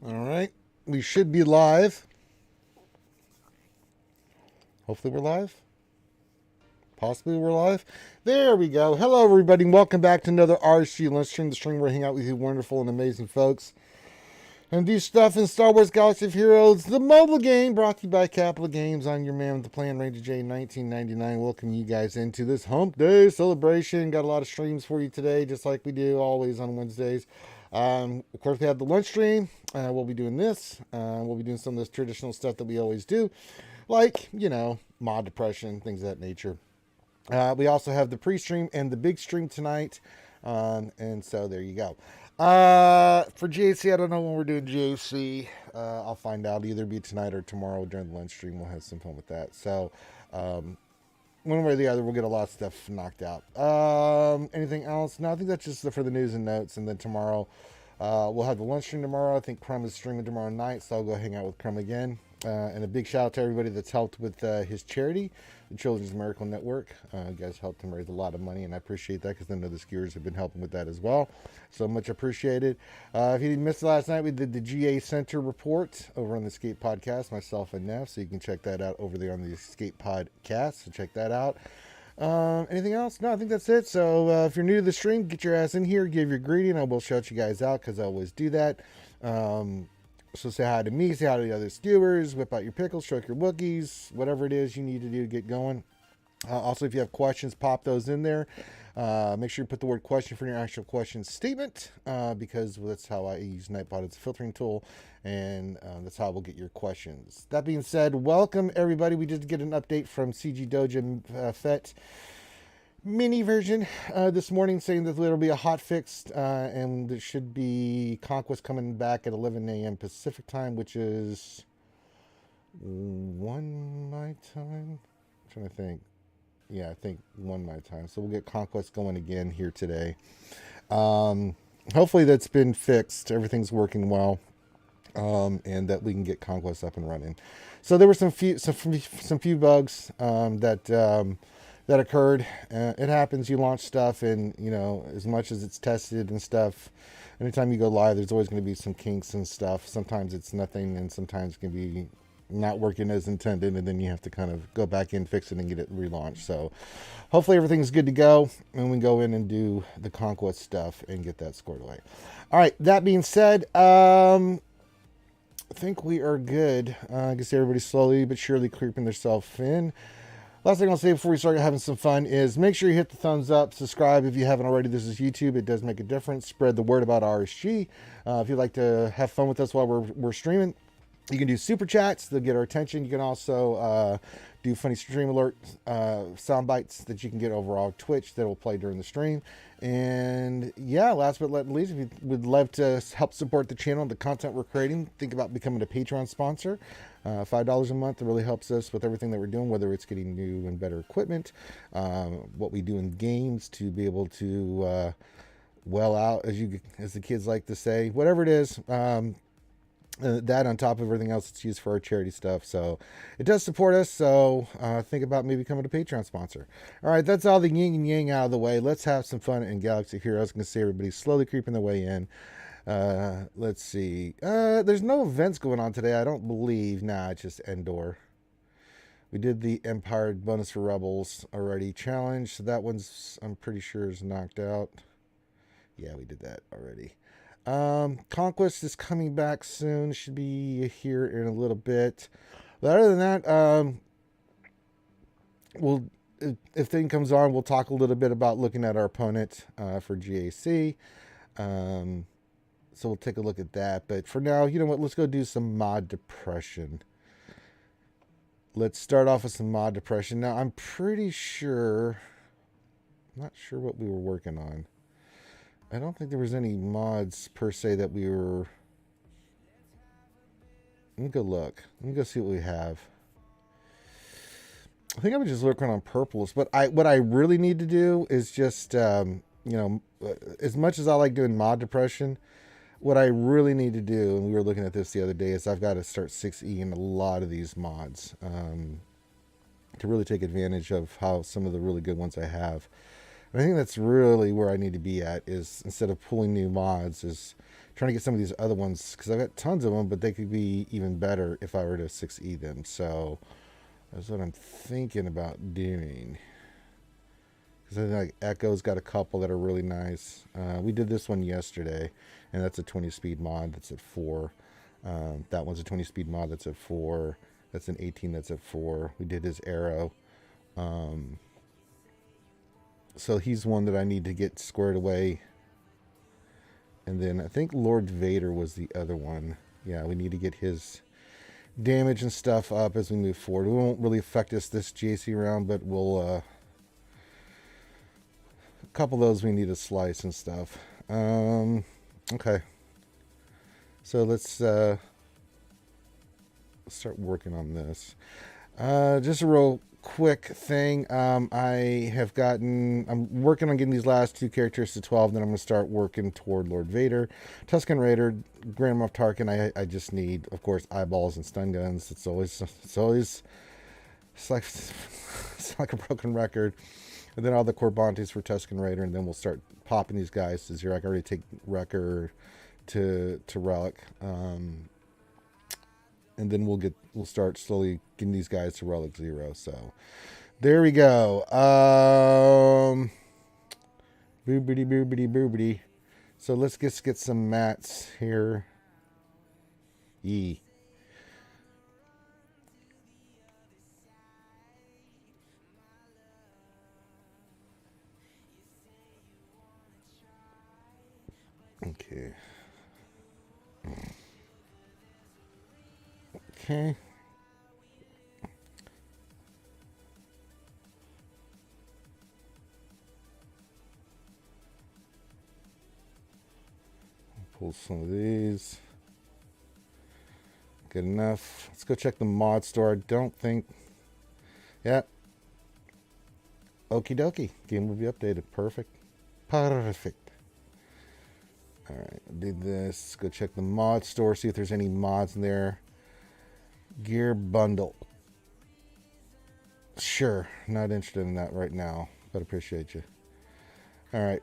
All right. We should be live. Hopefully we're live. Possibly we're live. There we go. Hello, everybody. Welcome back to another RSG Lunch Stream, the stream where I hang out with you wonderful and amazing folks and do stuff in Star Wars Galaxy of Heroes, the mobile game brought to you by Capital Games. I'm your man with the plan, Ranger J, 1999. Welcome you guys into this Hump Day celebration. Got a lot of streams for you today, just like we do always on Wednesdays. Of course, we have the lunch stream. We'll be doing this. We'll be doing some of this traditional stuff that we always do, like, mod depression, things of that nature. We also have the pre-stream and the big stream tonight. And so there you go. For GAC, I don't know when we're doing GAC. I'll find out. Either be tonight or tomorrow during the lunch stream. We'll have some fun with that. So, one way or the other, we'll get a lot of stuff knocked out. Anything else? No, I think that's just for the news and notes. And then tomorrow, we'll have the lunch stream tomorrow. I think Crumb is streaming tomorrow night, so I'll go hang out with Crumb again. And a big shout out to everybody that's helped with his charity, the Children's Miracle Network. You guys helped him raise a lot of money, and I appreciate that because I know the skiers have been helping with that as well. So much appreciated. If you didn't miss it last night, we did the GA Center report over on the Escape Podcast, myself and Neff. So you can check that out over there on the Escape Podcast. So check that out. Anything else? No, I think that's it. So if you're new to the stream, get your ass in here, give your greeting. I will shout you guys out because I always do that. So say hi to me, say hi to the other skewers, whip out your pickles, stroke your Wookiees, whatever it is you need to do to get going. Also, if you have questions, pop those in there. Make sure you put the word question for your actual question statement, because that's how I use Nightbot as a filtering tool, and that's how we'll get your questions. That being said, welcome everybody. We did get an update from CG Doja Fett mini version this morning saying that there'll be a hot fix, and there should be Conquest coming back at 11 a.m. Pacific time, which is 1 my time. I'm trying to think. Yeah, I think 1 my time. So we'll get Conquest going again here today. Hopefully that's been fixed. Everything's working well, and that we can get Conquest up and running. So there were some few bugs that occurred. It happens. You launch stuff, and as much as it's tested and stuff, anytime you go live, there's always going to be some kinks and stuff. Sometimes it's nothing, and sometimes it can be not working as intended, and then you have to kind of go back in, fix it, and get it relaunched. So hopefully everything's good to go, and we can go in and do the Conquest stuff and get that squared away. All right, that being said, I think we are good. I guess everybody's slowly but surely creeping themselves in. Last thing I'll say before we start having some fun is make sure you hit the thumbs up, subscribe if you haven't already. This is YouTube. It does make a difference. Spread the word about RSG. If you'd like to have fun with us while we're streaming, you can do super chats. They'll get our attention. You can also do funny stream alert sound bites that you can get over on Twitch that will play during the stream. And yeah, last but not least, if you would love to help support the channel and the content we're creating, think about becoming a Patreon sponsor. $5 a month, it really helps us with everything that we're doing, whether it's getting new and better equipment, what we do in games to be able to well out, as the kids like to say, whatever it is. That on top of everything else it's used for our charity stuff. So it does support us. So think about maybe becoming a Patreon sponsor. All right, that's all the yin and yang out of the way. Let's have some fun in Galaxy Heroes. I can see everybody slowly creeping their way in. Let's see. There's no events going on today, I don't believe. Nah, it's just Endor. We did the Empire bonus for Rebels already challenge. So that one's, I'm pretty sure, is knocked out. Yeah, we did that already. Conquest is coming back soon. Should be here in a little bit. But other than that, if thing comes on, we'll talk a little bit about looking at our opponent for GAC. So we'll take a look at that. But for now, you know what? Let's go do some mod depression. Let's start off with some mod depression. Now, I'm pretty sure, not sure what we were working on. I don't think there was any mods per se that we were. Let me go look. Let me go see what we have. I think I was just looking on purples, but what I really need to do is just as much as I like doing mod depression, what I really need to do, and we were looking at this the other day, is I've got to start 6E in a lot of these mods to really take advantage of how some of the really good ones I have. I think that's really where I need to be at, is instead of pulling new mods, is Trying to get some of these other ones because I've got tons of them, but they could be even better if I were to 6E them. So that's what I'm thinking about doing. Because I think like Echo's got a couple that are really nice. We did this one yesterday, and that's a 20-speed mod that's at 4. That one's a 20-speed mod that's at 4. That's an 18 that's at 4. We did his Arrow. So he's one that I need to get squared away. And then I think Lord Vader was the other one. Yeah, we need to get his damage and stuff up as we move forward. It won't really affect us this JC round, but we'll... a couple of those we need to slice and stuff. Okay. So let's start working on this. Just a real quick thing. I'm working on getting these last 2 characters to 12, then I'm going to start working toward Lord Vader. Tusken Raider, Grand Moff Tarkin, I just need, of course, eyeballs and stun guns. It's like a broken record. And then all the Corbantes for Tusken Raider, and then we'll start popping these guys to 0. I can already take Wrecker to Relic. And then we'll start slowly getting these guys to Relic 0. So there we go. Boobity. So let's just get some mats here. Yee. Okay. Okay. Pull some of these. Good enough. Let's go check the mod store. I don't think... Yeah. Okie dokie. Game will be updated. Perfect. Alright, do this. Go check the mod store, see if there's any mods in there. Gear bundle. Sure, not interested in that right now, but appreciate you. Alright.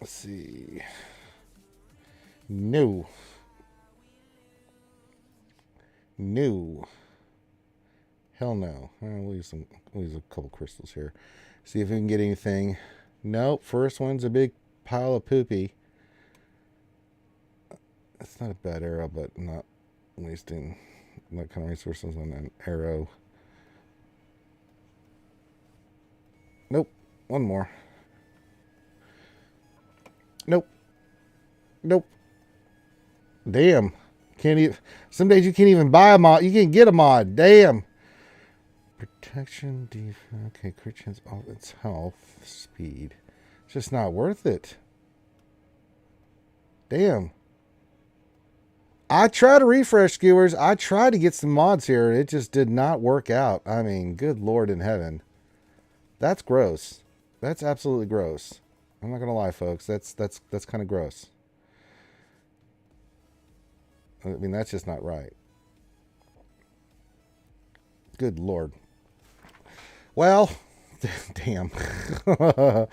Let's see. No. Hell no. We'll use a couple crystals here. See if we can get anything. Nope, first one's a big pile of poopy. It's not a bad arrow, but not wasting that kind of resources on an arrow. Nope, one more. Nope. Damn. Can't even. Some days you can't even buy a mod. You can't get a mod. Damn. Protection, defense. Okay, crit chance, all its health, speed. It's just not worth it. Damn. I tried to refresh, skewers. I tried to get some mods here. It just did not work out. I mean, good Lord in heaven. That's gross. That's absolutely gross. I'm not gonna lie, folks. That's kind of gross. I mean, that's just not right. Good Lord. Well, damn. All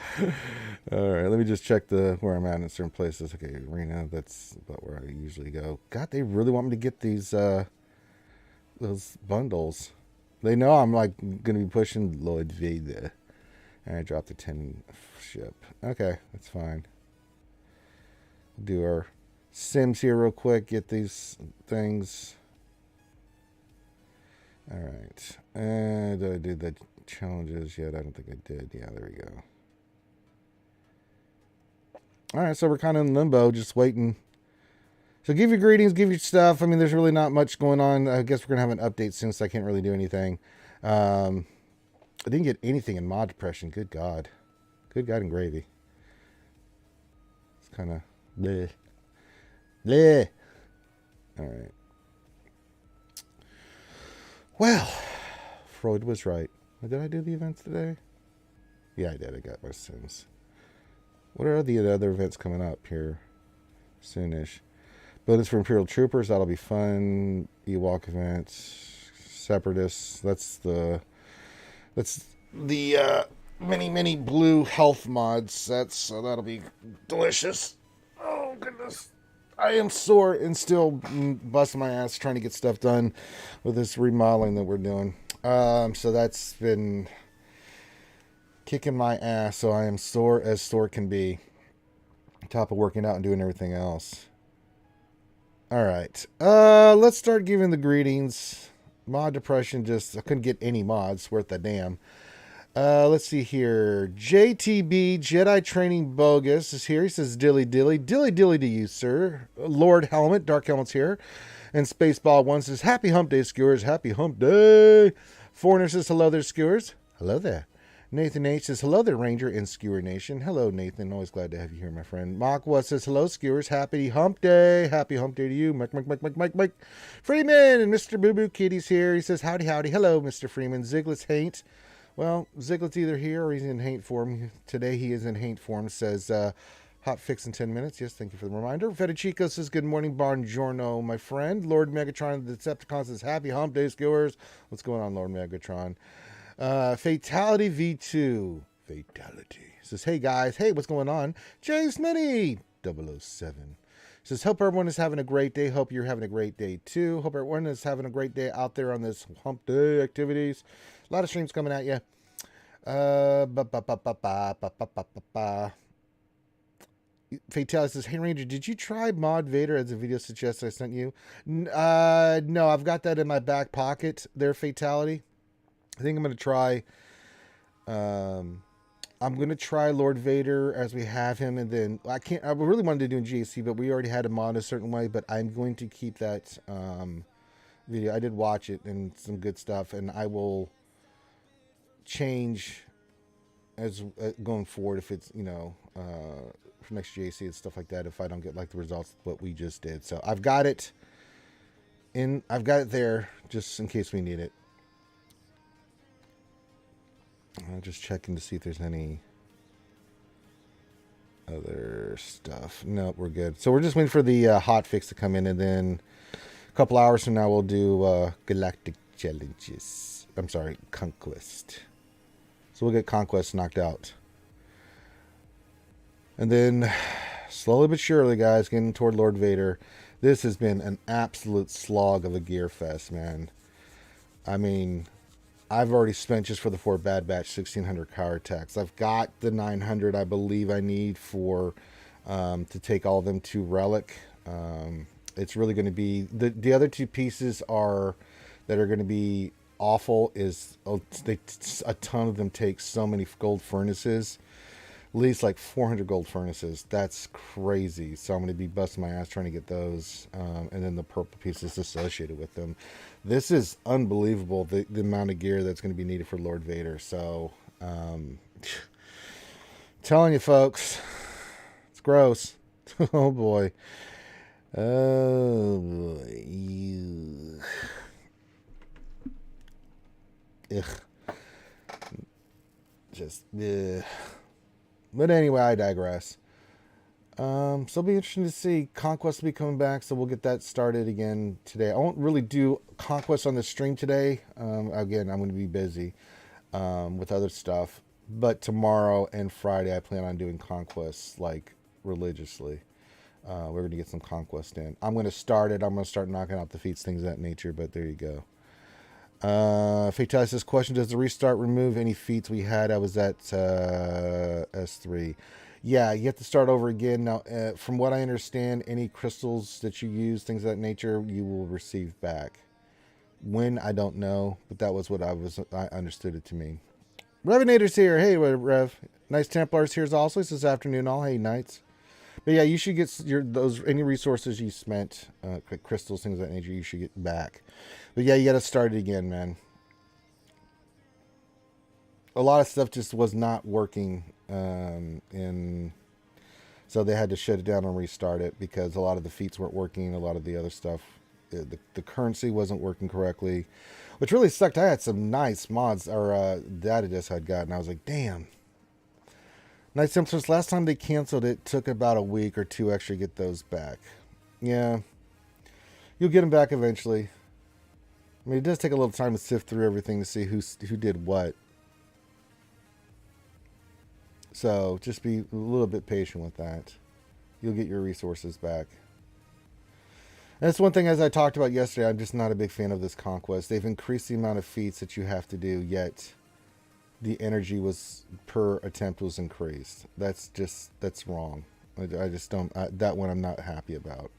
right, let me just check where I'm at in certain places. Okay, arena, that's about where I usually go. God, they really want me to get these those bundles. They know I'm like gonna be pushing Lord Vader. And I dropped the 10 ship. Okay, that's fine. Do our Sims here real quick. Get these things. All right. And did I do the challenges yet? I don't think I did. Yeah, there we go. All right, so we're kind of in limbo, just waiting. So give your greetings, give your stuff. I mean, there's really not much going on. I guess we're going to have an update soon, so I can't really do anything. I didn't get anything in mod depression. Good God. Good God and gravy. It's kind of bleh. Bleh. All right. Well, Freud was right. Did I do the events today? Yeah, I did. I got my Sims. What are the other events coming up here soonish? Bonus for Imperial Troopers. That'll be fun. Ewok events. Separatists. That's the many blue health mods sets, so that'll be delicious. Oh goodness, I am sore and still busting my ass trying to get stuff done with this remodeling that we're doing. So that's been kicking my ass. So I am sore as sore can be. On top of working out and doing everything else. All right, let's start giving the greetings. Mod depression, I couldn't get any mods worth a damn. Let's see here. JTB, Jedi Training Bogus, is here. He says, dilly dilly. Dilly dilly to you, sir. Lord Helmet, Dark Helmet's here. And Spaceball 1 says, happy hump day, skewers. Happy hump day. Foreigner says, hello there, skewers. Hello there. Nathan H says, hello there, Ranger in Skewer Nation. Hello, Nathan. Always glad to have you here, my friend. Makwa says, hello, skewers. Happy hump day. Happy hump day to you. Mike. Freeman and Mr. Boo Boo Kitty's here. He says, howdy, howdy. Hello, Mr. Freeman. Ziglet's Haint. Well, Ziglet's either here or he's in Haint form. Today he is in Haint form. Says, hot fix in 10 minutes. Yes, thank you for the reminder. Fedichico says, good morning, Barngiorno, my friend. Lord Megatron, the Decepticon says, happy hump day, skewers. What's going on, Lord Megatron? Fatality V2. Fatality. Says, hey, guys. Hey, what's going on? James Mini 007. Says, hope everyone is having a great day. Hope you're having a great day, too. Hope everyone is having a great day out there on this hump day activities. A lot of streams coming at you. Fatality says, hey, Ranger, did you try Mod Vader as the video suggests I sent you? No, I've got that in my back pocket there, Fatality. I think I'm going to try... I'm going to try Lord Vader as we have him, and then I really wanted to do in GAC, but we already had him on a certain way, but I'm going to keep that video. I did watch it and some good stuff, and I will change as going forward if it's, for next GAC and stuff like that, if I don't get like the results of what we just did. So I've got it there just in case we need it. I'm just checking to see if there's any other stuff. No, we're good. So we're just waiting for the hot fix to come in, and then a couple hours from now we'll do Galactic Challenges. I'm sorry, Conquest. So we'll get Conquest knocked out. And then slowly but surely, guys, getting toward Lord Vader. This has been an absolute slog of a gear fest, man. I mean... I've already spent just for the 4 Bad Batch 1600 car attacks. I've got the 900 I believe I need for to take all of them to Relic. It's really going to be the other 2 pieces that are going to be awful is a ton of them take so many gold furnaces. At least like 400 gold furnaces. That's crazy. So I'm going to be busting my ass trying to get those. And then the purple pieces associated with them. This is unbelievable, the amount of gear that's going to be needed for Lord Vader. So, telling you folks, it's gross. Oh boy. Oh boy. Ugh. Just, ugh. But anyway, I digress. So it'll be interesting to see. Conquest will be coming back, so we'll get that started again today. I won't really do Conquest on the stream today. Again, I'm going to be busy with other stuff. But tomorrow and Friday, I plan on doing Conquest, like, religiously. We're going to get some Conquest in. I'm going to start it. I'm going to start knocking out defeats, things of that nature, but there you go. Fatality says, question, does the restart remove any feats we had? I was at S3. Yeah, you have to start over again. Now, from what I understand, any crystals that you use, things of that nature, you will receive back. When, I don't know, but that was what I understood it to mean. Revinator's here. Hey, Rev. Nice Templars here also. He says afternoon all. Hey, Knights. But yeah, you should get any resources you spent, crystals, things of that nature, you should get back. But yeah, you got to start it again, man. A lot of stuff just was not working, so they had to shut it down and restart it because a lot of the feats weren't working. A lot of the other stuff, the currency wasn't working correctly, which really sucked. I had some nice mods or data discs I'd gotten. I was like, damn. Night Simpsons, last time they canceled it, took about a week or 2 extra to get those back. Yeah. You'll get them back eventually. I mean, it does take a little time to sift through everything to see who did what. So just be a little bit patient with that. You'll get your resources back. And that's one thing, as I talked about yesterday, I'm just not a big fan of this conquest. They've increased the amount of feats that you have to do, yet the energy was per attempt was increased. That's wrong. I just don't, that one I'm not happy about.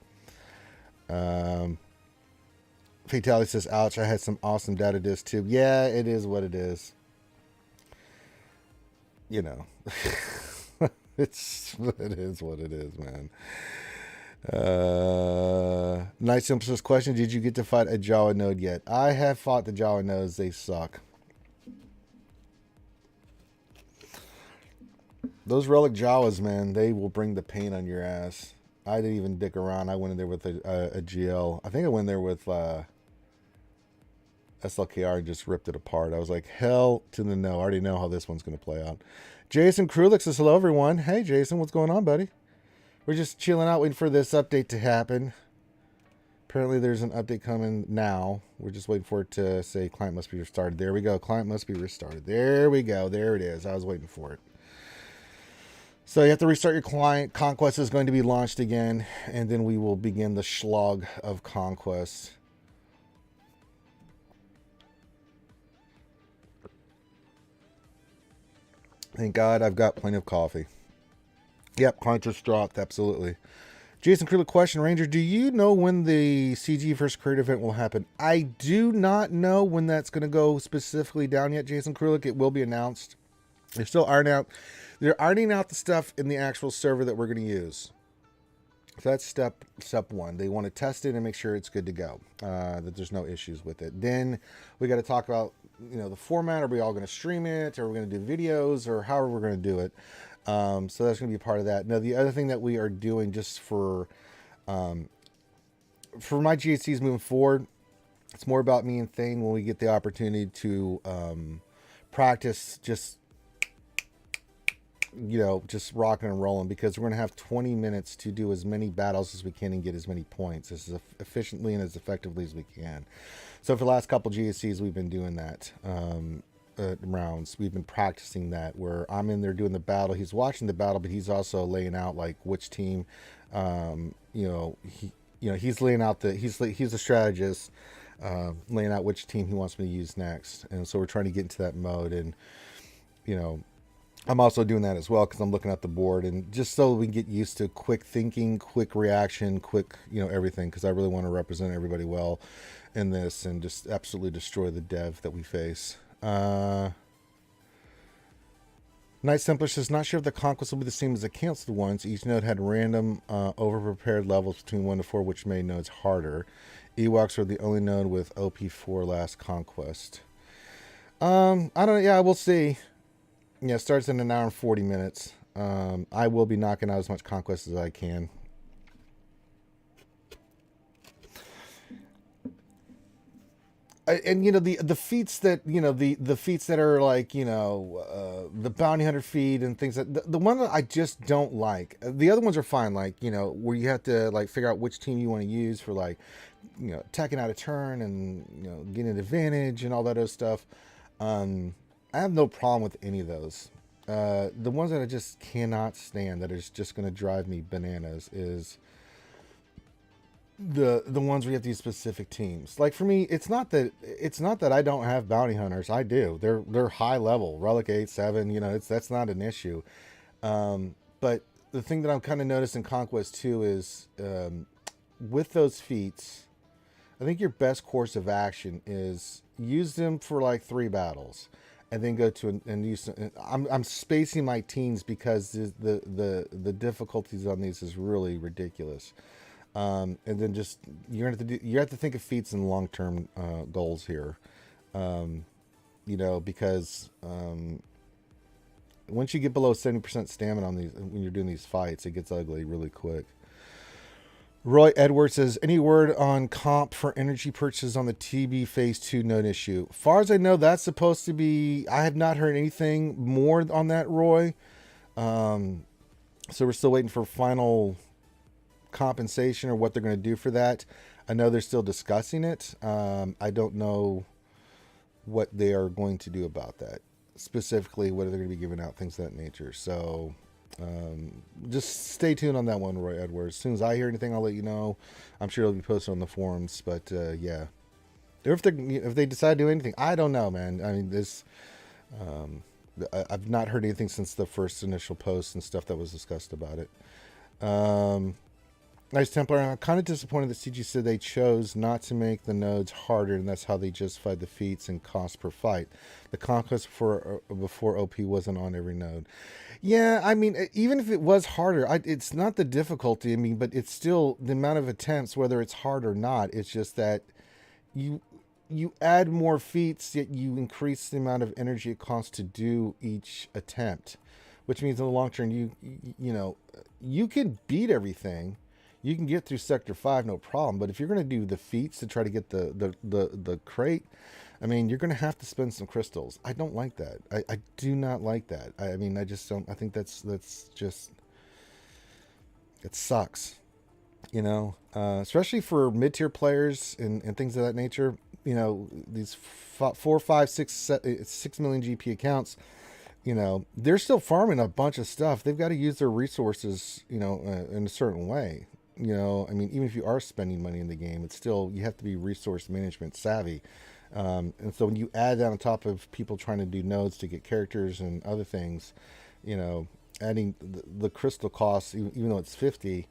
Fatality says, ouch, I had some awesome data disc too. Yeah, it is what it is. You know, it is what it is, man. Nice simplest question. Did you get to fight a Jawa node yet? I have fought the Jawa nodes. They suck. Those relic Jawas, man, they will bring the pain on your ass. I didn't even dick around. I went in there with a GL. I think I went in there with SLKR and just ripped it apart. I was like, hell to the no. I already know how this one's going to play out. Jason Krulix says, hello, everyone. Hey, Jason, what's going on, buddy? We're just chilling out, waiting for this update to happen. Apparently, there's an update coming now. We're just waiting for it to say client must be restarted. There we go. Client must be restarted. There we go. There it is. I was waiting for it. So you have to restart your client. Conquest is going to be launched again, and then we will begin the slog of Conquest. Thank God I've got plenty of coffee. Yep, client just dropped. Absolutely. Jason Krulik question, Ranger, do you know when the CG first creator event will happen? I do not know when that's going to go specifically down yet, Jason Krulik. It will be announced. They're still ironing out. They're ironing out the stuff in the actual server that we're going to use. So that's step one. They want to test it and make sure it's good to go. That there's no issues with it. Then we got to talk about, you know, the format. Are we all going to stream it? Are we going to do videos? Or however we're going to do it? So that's going to be part of that. Now, the other thing that we are doing just for my GHCs moving forward, it's more about me and Thane when we get the opportunity to practice just, you know, just rocking and rolling, because we're going to have 20 minutes to do as many battles as we can and get as many points as efficiently and as effectively as we can. So for the last couple GHCs, we've been doing that. Rounds, we've been practicing that, where I'm in there doing the battle, he's watching the battle, but he's also laying out like which team, he's laying out he's a strategist, laying out which team he wants me to use next. And so we're trying to get into that mode, and you know, I'm also doing that as well because I'm looking at the board, and just so we can get used to quick thinking, quick reaction, quick, you know, everything, because I really want to represent everybody well in this and just absolutely destroy the dev that we face. Night Simplest says, not sure if the conquest will be the same as the canceled ones. Each node had random over-prepared levels between 1 to 4, which made nodes harder. Ewoks were the only node with OP4 last conquest. I don't know. Yeah, we'll see. Yeah, it starts in an hour and 40 minutes. I will be knocking out as much conquest as I can. And you know, the feats that, you know, the feats that are like, you know, the bounty hunter feat and things that the one that I just don't like. The other ones are fine, like, you know, where you have to like figure out which team you want to use for, like, you know, attacking out a turn and, you know, getting an advantage and all that other stuff. I have no problem with any of those. The ones that I just cannot stand, that is just going to drive me bananas, is the ones where you have these specific teams. Like for me, it's not that I don't have bounty hunters. I do. They're high level, relic 8, 7. You know, that's not an issue. But the thing that I'm kind of noticing Conquest 2 is with those feats, I think your best course of action is use them for like 3 battles, and then go to and use. I'm spacing my teams because the difficulties on these is really ridiculous. And then just you have to think of feats and long-term goals here, you know, because once you get below 70% stamina on these, when you're doing these fights, it gets ugly really quick. Roy Edwards says, any word on comp for energy purchases on the TB phase 2 node issue? Far as I know, that's supposed to be, I have not heard anything more on that, Roy. So we're still waiting for final compensation or what they're going to do for that. I know they're still discussing it. I don't know what they are going to do about that. specifically what are they going to be giving out, things of that nature. So just stay tuned on that one, Roy Edwards. As soon as I hear anything, I'll let you know. I'm sure it'll be posted on the forums. But yeah, if they decide to do anything, I don't know, man. I mean, I've not heard anything since the first initial post and stuff that was discussed about it. Nice Templar. I'm kind of disappointed that CG said they chose not to make the nodes harder, and that's how they justified the feats and cost per fight. The conquest before OP wasn't on every node. Yeah, I mean, even if it was harder, it's not the difficulty. I mean, but it's still the amount of attempts, whether it's hard or not. It's just that you add more feats, yet you increase the amount of energy it costs to do each attempt, which means in the long term, you can beat everything. You can get through Sector 5, no problem. But if you're going to do the feats to try to get the crate, I mean, you're going to have to spend some crystals. I don't like that. I do not like that. I mean, I just don't. I think that's just, it sucks. Especially for mid-tier players and things of that nature. These 4, 5, 6 million GP accounts. They're still farming a bunch of stuff. They've got to use their resources, in a certain way. I mean, even if you are spending money in the game, it's still, you have to be resource management savvy. And so when you add that on top of people trying to do nodes to get characters and other things, adding the crystal costs, even though it's 50,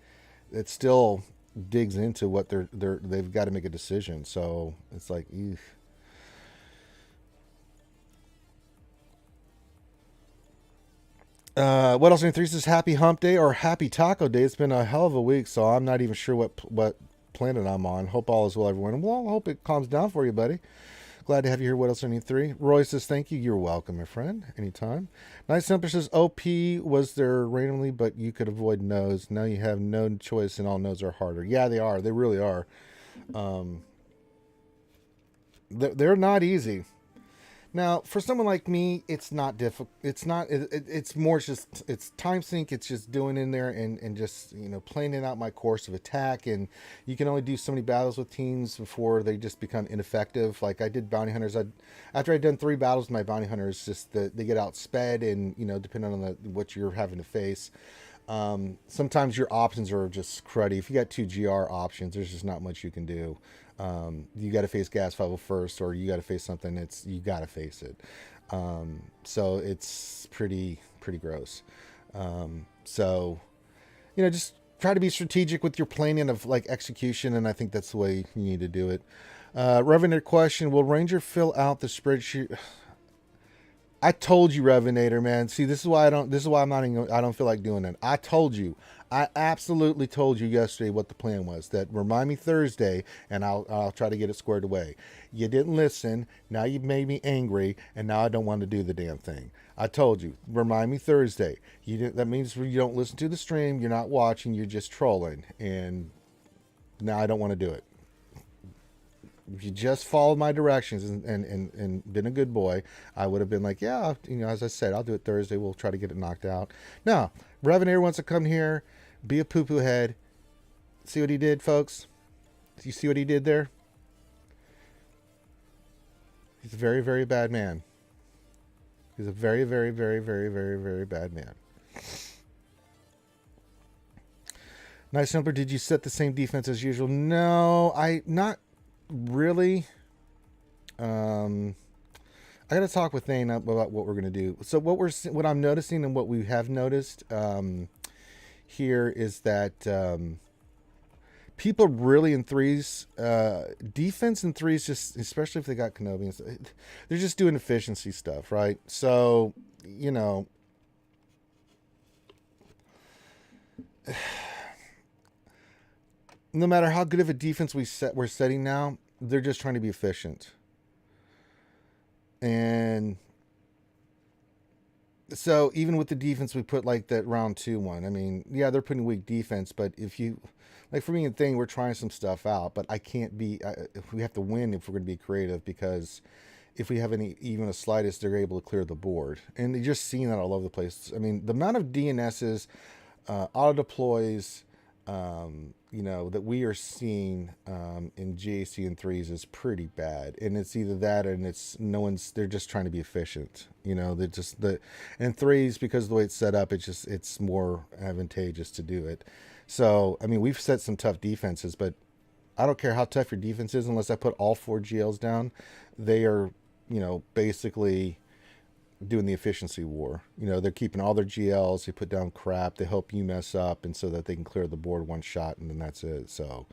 it still digs into what they've got to make a decision. So it's like, eugh. What else? Three says happy hump day or happy taco day. It's been a hell of a week, so I'm not even sure what planet I'm on. Hope all is well, everyone. Well, I hope it calms down for you, buddy. Glad to have you here. What else? Three. Roy says thank you. You're welcome, my friend. Anytime. Nice Simper says OP was there randomly, but you could avoid nodes. Now you have no choice, and all nodes are harder. Yeah, they are. They really are. They're not easy. Now, for someone like me, it's not difficult. It's not. It's more just. It's time sink. It's just doing in there and just planning out my course of attack. And you can only do so many battles with teams before they just become ineffective. Like I did bounty hunters. After I'd done 3 battles with my bounty hunters, just they get outsped, and depending on what you're having to face. Sometimes your options are just cruddy. If you got 2 GR options, there's just not much you can do. You got to face gas bubble first, or you got to face something you got to face it. So it's pretty gross. So just try to be strategic with your planning of like execution, and I think that's the way you need to do it. Revenator question: will Ranger fill out the spreadsheet? I told you, Revenator, man. See, this is why I don't feel like doing it. I told you. I absolutely told you yesterday what the plan was. That remind me Thursday, and I'll try to get it squared away. You didn't listen. Now you've made me angry, and now I don't want to do the damn thing. I told you. Remind me Thursday. That means you don't listen to the stream. You're not watching. You're just trolling. And now I don't want to do it. If you just followed my directions and been a good boy, I would have been like, yeah, as I said, I'll do it Thursday. We'll try to get it knocked out. Now, Revenator wants to come here, be a poo-poo head. See what he did, folks? You see what he did there? He's a very, very bad man. He's a very, very, very, very, very, very bad man. Nice number. Did you set the same defense as usual? No, not really. I got to talk with Thane about what we're going to do. So what I'm noticing and what we have noticed here is that people really in threes, defense in threes, just especially if they got Kenobi, they're just doing efficiency stuff, right? So no matter how good of a defense we're setting now, they're just trying to be efficient. And so even with the defense we put like that round 2 one, I mean, yeah, they're putting weak defense, but if you, like for me and Thing, we're trying some stuff out, but we have to win if we're going to be creative, because if we have even a slightest, they're able to clear the board. And you're just seeing that all over the place. I mean, the amount of DNSs, auto deploys, that we are seeing in GAC and threes is pretty bad, and it's either that and it's no one's. They're just trying to be efficient. They're just and threes, because of the way it's set up, it's more advantageous to do it. So I mean, we've set some tough defenses, but I don't care how tough your defense is unless I put all 4 GLs down. They are, basically doing the efficiency war. They're keeping all their GLs. They put down crap. They hope you mess up, and so that they can clear the board one shot, and then that's it. So,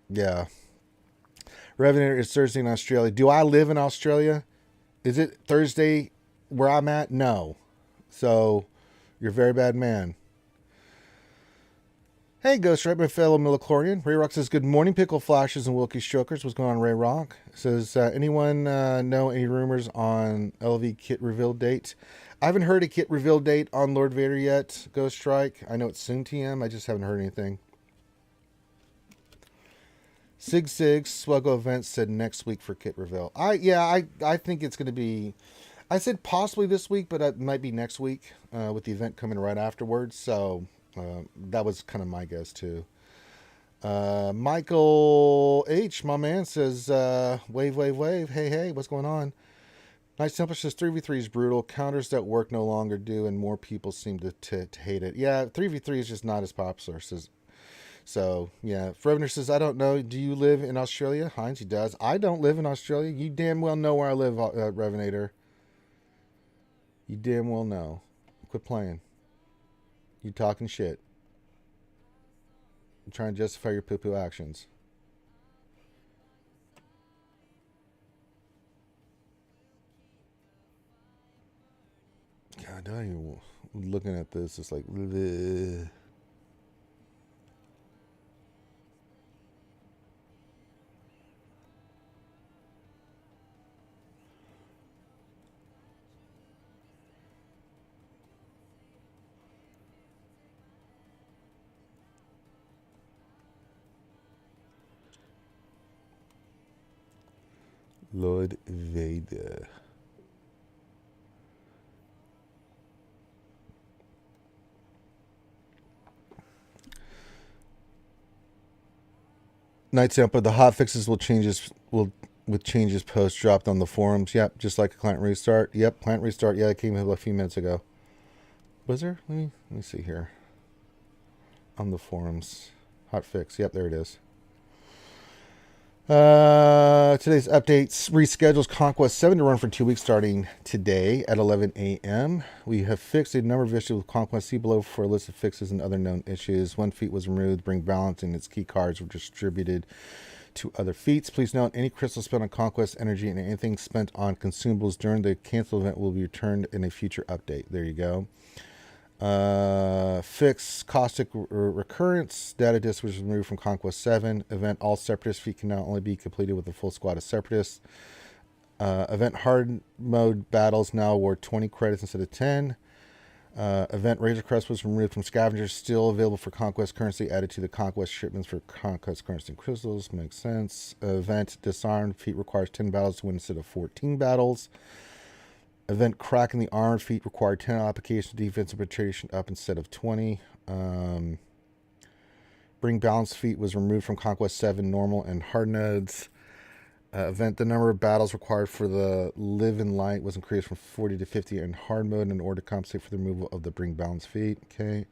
yeah. Revenant is Thursday in Australia. Do I live in Australia? Is it Thursday where I'm at? No. So, you're a very bad man. Hey, Ghost Right, my fellow Millichlorian. Ray Rock says, good morning, Pickle Flashes and Wilkie Strokers. What's going on, Ray Rock? Says, anyone know any rumors on LV kit reveal date? I haven't heard a kit reveal date on Lord Vader yet, Ghost Strike. I know it's soon, TM. I just haven't heard anything. SWGOH event said next week for kit reveal. I think it's going to be... I said possibly this week, but it might be next week with the event coming right afterwards. So... that was kind of my guess too. Michael H, my man, says wave. Hey, what's going on? Nice Temple says 3v3 is brutal. Counters that work no longer do, and more people seem to hate it. Yeah, 3v3 is just not as popular. So yeah. Revenant says, I don't know. Do you live in Australia? Heinz, he does. I don't live in Australia. You damn well know where I live, Revenator. You damn well know. Quit playing. You talking shit. You're trying to justify your poo-poo actions. God, I even looking at this, it's like... bleh. Lord Vader. Night Temple, the hot fixes with changes post dropped on the forums. Yep, just like a client restart. Yep, client restart. Yeah, it came a few minutes ago. Was there? Let me see here. On the forums. Hot fix. Yep, there it is. Today's updates reschedules Conquest 7 to run for 2 weeks starting today at 11 a.m. We have fixed a number of issues with Conquest. See below for a list of fixes and other known issues. 1 feat was removed. Bring balance and its key cards were distributed to other feats. Please note any crystal spent on Conquest energy and anything spent on consumables during the cancel event will be returned in a future update. There you go. Fix caustic recurrence. Data disk was removed from Conquest 7. Event all separatist feat can now only be completed with a full squad of separatists. Event hard mode battles now award 20 credits instead of 10. Event Razor Crest was removed from scavengers, still available for Conquest currency, added to the Conquest shipments for Conquest currency and crystals. Makes sense. Event Disarmed feat requires 10 battles to win instead of 14 battles. Event Cracking the Armored feat required 10 applications, defensive penetration up instead of 20. Bring Balance feat was removed from Conquest 7 normal and hard nodes. Event the number of battles required for the Live in Light was increased from 40 to 50 in hard mode in order to compensate for the removal of the Bring Balance feat. Okay.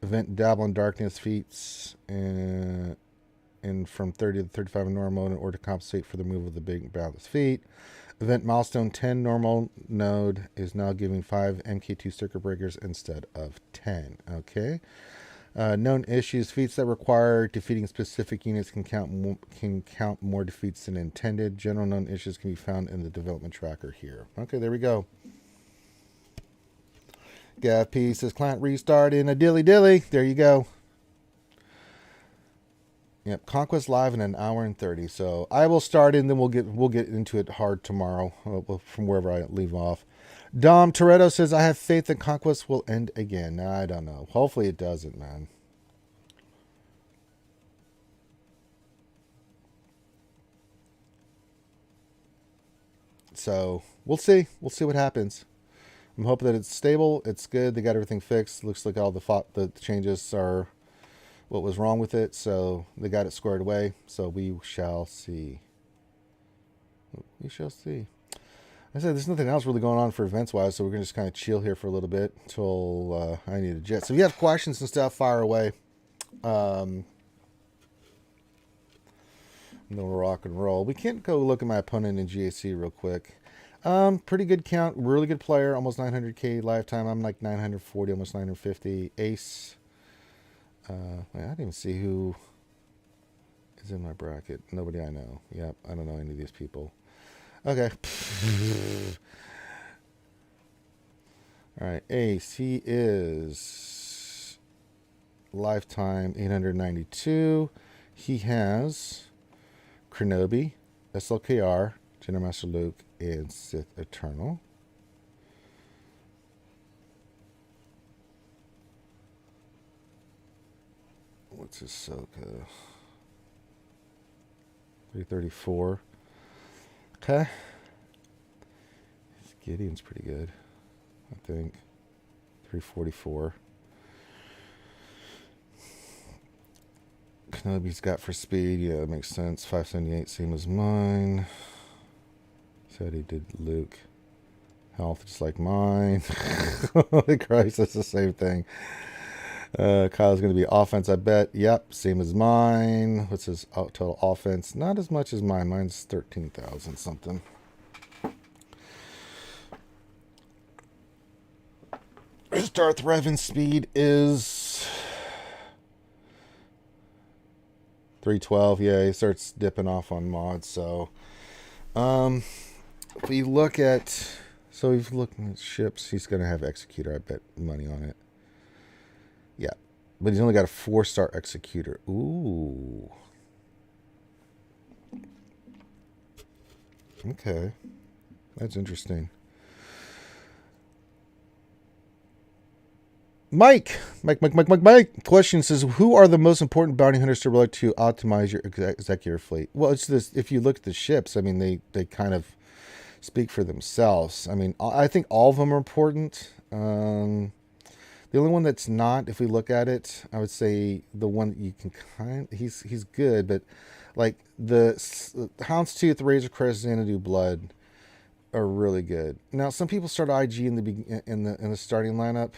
Event Dabble in Darkness feats and from 30 to 35 in normal mode in order to compensate for the removal of the Big Balance feat. Event Milestone 10 normal node is now giving 5 MK2 circuit breakers instead of 10. Okay. Known issues: feats that require defeating specific units can count more defeats than intended. General known issues can be found in the development tracker here. Okay, there we go. Gav P says client restart in a dilly. There you go. Yep, Conquest live in an hour and 30. So I will start and then we'll get into it hard tomorrow from wherever I leave off. Dom Toretto says, I have faith that Conquest will end again. I don't know. Hopefully it doesn't, man. So we'll see. We'll see what happens. I'm hoping that it's stable. It's good. They got everything fixed. Looks like all the changes are what was wrong with it. So they got it squared away. So we shall see. We shall see. I said there's nothing else really going on for events wise, so we're gonna just kind of chill here for a little bit until I need a jet. So if you have questions and stuff, fire away. Then we'll rock and roll. We can't go look at my opponent in GAC real quick. Pretty good count, really good player, almost 900k lifetime. I'm like 940, almost 950. Ace. I didn't even see who is in my bracket. Nobody I know. Yep, I don't know any of these people. Okay. All right, Ace. He is lifetime 892. He has Kenobi, SLKR, General Master Luke, and Sith Eternal. What's his Ahsoka? 334. Okay. Gideon's pretty good, I think. 344. Kenobi's got for speed. Yeah, that makes sense. 578, same as mine. Said he did Luke. Health just like mine. Holy Christ, that's the same thing. Kyle's going to be offense, I bet. Yep, same as mine. What's his total offense? Not as much as mine. Mine's 13,000 something. His Darth Revan speed is 312. Yeah, he starts dipping off on mods. So, if we look at, so if you look at ships, he's going to have Executor. I bet money on it. Yeah, but he's only got a 4-star Executor. Ooh. Okay. That's interesting. Mike. Question says, who are the most important bounty hunters to relate to optimize your executor fleet? Well, it's this. If you look at the ships, I mean, they kind of speak for themselves. I mean, I think all of them are important. The only one that's not, if we look at it, I would say the one that you can he's good, but like the Houndstooth, Razor Crest, Xanadu Blood are really good. Now, some people start IG in the starting lineup.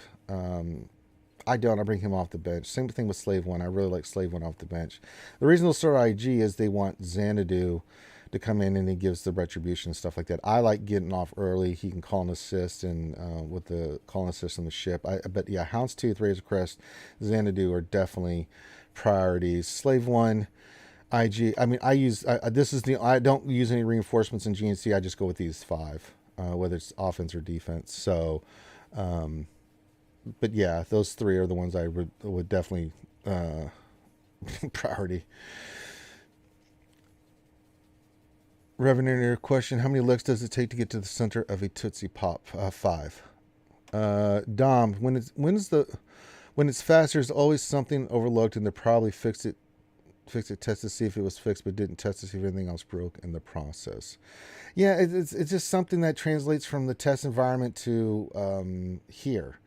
I don't. I bring him off the bench. Same thing with Slave One. I really like Slave One off the bench. The reason they'll start IG is they want Xanadu to come in and he gives the retribution and stuff like that. I like getting off early. He can call and assist and with the call and assist on the ship. But yeah, Houndstooth, Razor Crest, Xanadu are definitely priorities. Slave One, IG. I mean, I don't use any reinforcements in GNC. I just go with these 5, whether it's offense or defense. So, but yeah, those 3 are the ones I would definitely priority. Revenue question: how many licks does it take to get to the center of a Tootsie Pop? 5. Dom, when it's fast, there's always something overlooked, and they probably fixed it, test to see if it was fixed, but didn't test to see if anything else broke in the process. Yeah, it's just something that translates from the test environment to here.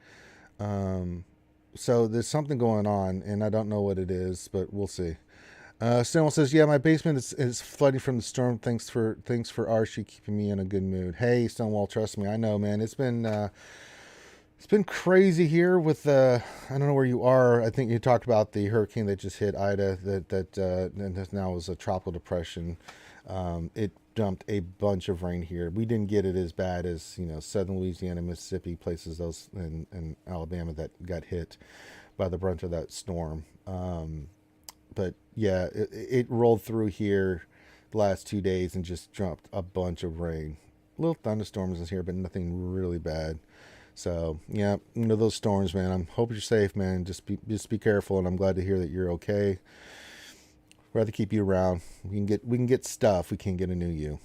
So there's something going on, and I don't know what it is, but we'll see. Stonewall says, yeah, my basement is flooding from the storm. Thanks for RSG keeping me in a good mood. Hey, Stonewall, trust me, I know, man. It's been crazy here with I don't know where you are. I think you talked about the hurricane that just hit Ida that now is a tropical depression. It dumped a bunch of rain here. We didn't get it as bad as, southern Louisiana, Mississippi, places those in Alabama that got hit by the brunt of that storm. But yeah, it rolled through here the last 2 days and just dropped a bunch of rain. Little thunderstorms in here, but nothing really bad. So yeah, those storms, man. I hope you're safe, man. Just be careful, and I'm glad to hear that you're okay. Rather keep you around. We can get stuff. We can't get a new you.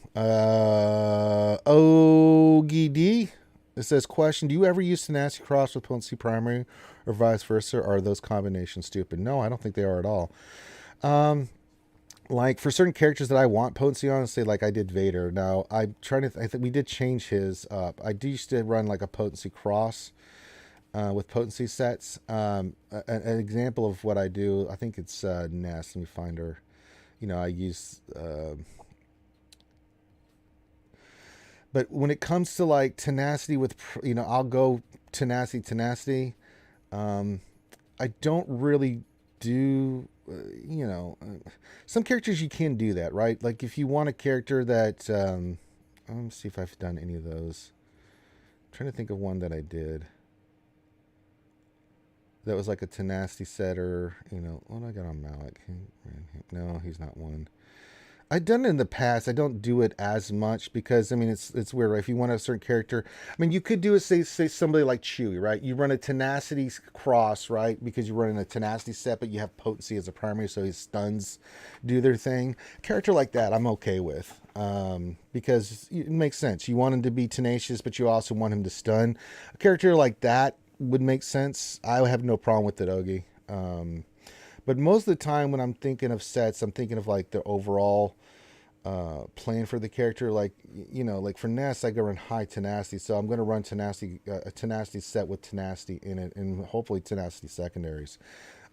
OGD. It says, question: do you ever use Tenacity Cross with Potency Primary, or vice versa? Or are those combinations stupid? No, I don't think they are at all. Like for certain characters that I want potency on, say like I did Vader. Now I'm trying to. I think we did change his up. I used to run like a Potency Cross. with potency sets. An example of what I do, I think it's Nest. Let me find her. I use. But when it comes to like tenacity with, I'll go tenacity. I don't really do, some characters you can do that, right? Like if you want a character that, let me see if I've done any of those. I'm trying to think of one that I did. That was like a tenacity setter, what do I got on Malik? No, he's not one. I've done it in the past. I don't do it as much because it's weird, right? If you want a certain character, you could do it. Say somebody like Chewie, right? You run a tenacity cross, right? Because you're running a tenacity set, but you have potency as a primary, so his stuns do their thing. A character like that, I'm okay with because it makes sense. You want him to be tenacious, but you also want him to stun. A character like that would make sense. I have no problem with it, Ogie. But most of the time when I'm thinking of sets, I'm thinking of like the overall plan for the character. Like, like for Ness, I go run high tenacity. So I'm going to run tenacity, a tenacity set with tenacity in it and hopefully tenacity secondaries.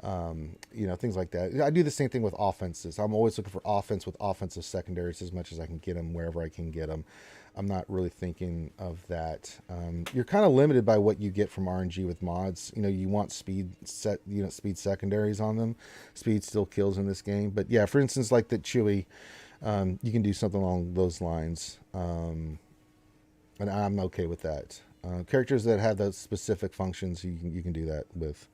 Things like that. I do the same thing with offenses. I'm always looking for offense with offensive secondaries as much as I can get them wherever I can get them. I'm not really thinking of that. You're kind of limited by what you get from RNG with mods. You want speed speed secondaries on them. Speed still kills in this game. But yeah, for instance, like the Chewie, you can do something along those lines. And I'm okay with that. Characters that have those specific functions, you can do that with.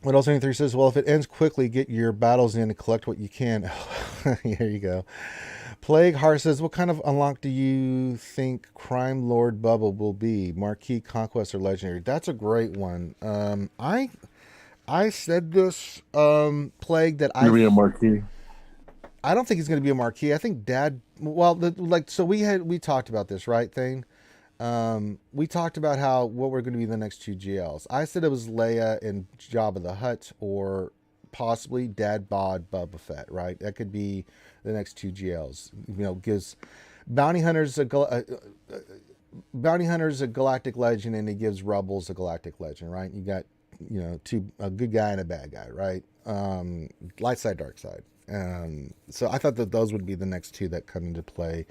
What else? 3 says, well, if it ends quickly, get your battles in and collect what you can. Here you go. Plague Heart says, what kind of unlock do you think Crime Lord Bubble will be? Marquee, Conquest, or Legendary? That's a great one. I said this, Plague, that Gonna be a marquee. I don't think he's going to be a marquee. I think Dad, so we talked about this, right, thing? We talked about what we're going to be the next 2 GLs. I said it was Leia and Jabba the Hutt, or possibly Dad Bod Boba Fett, right? That could be the next 2 GLs. Gives Bounty Hunters a galactic legend, and it gives Rebels a galactic legend, right? You got a good guy and a bad guy, right? Light side, dark side. So I thought that those would be the next 2 that come into play.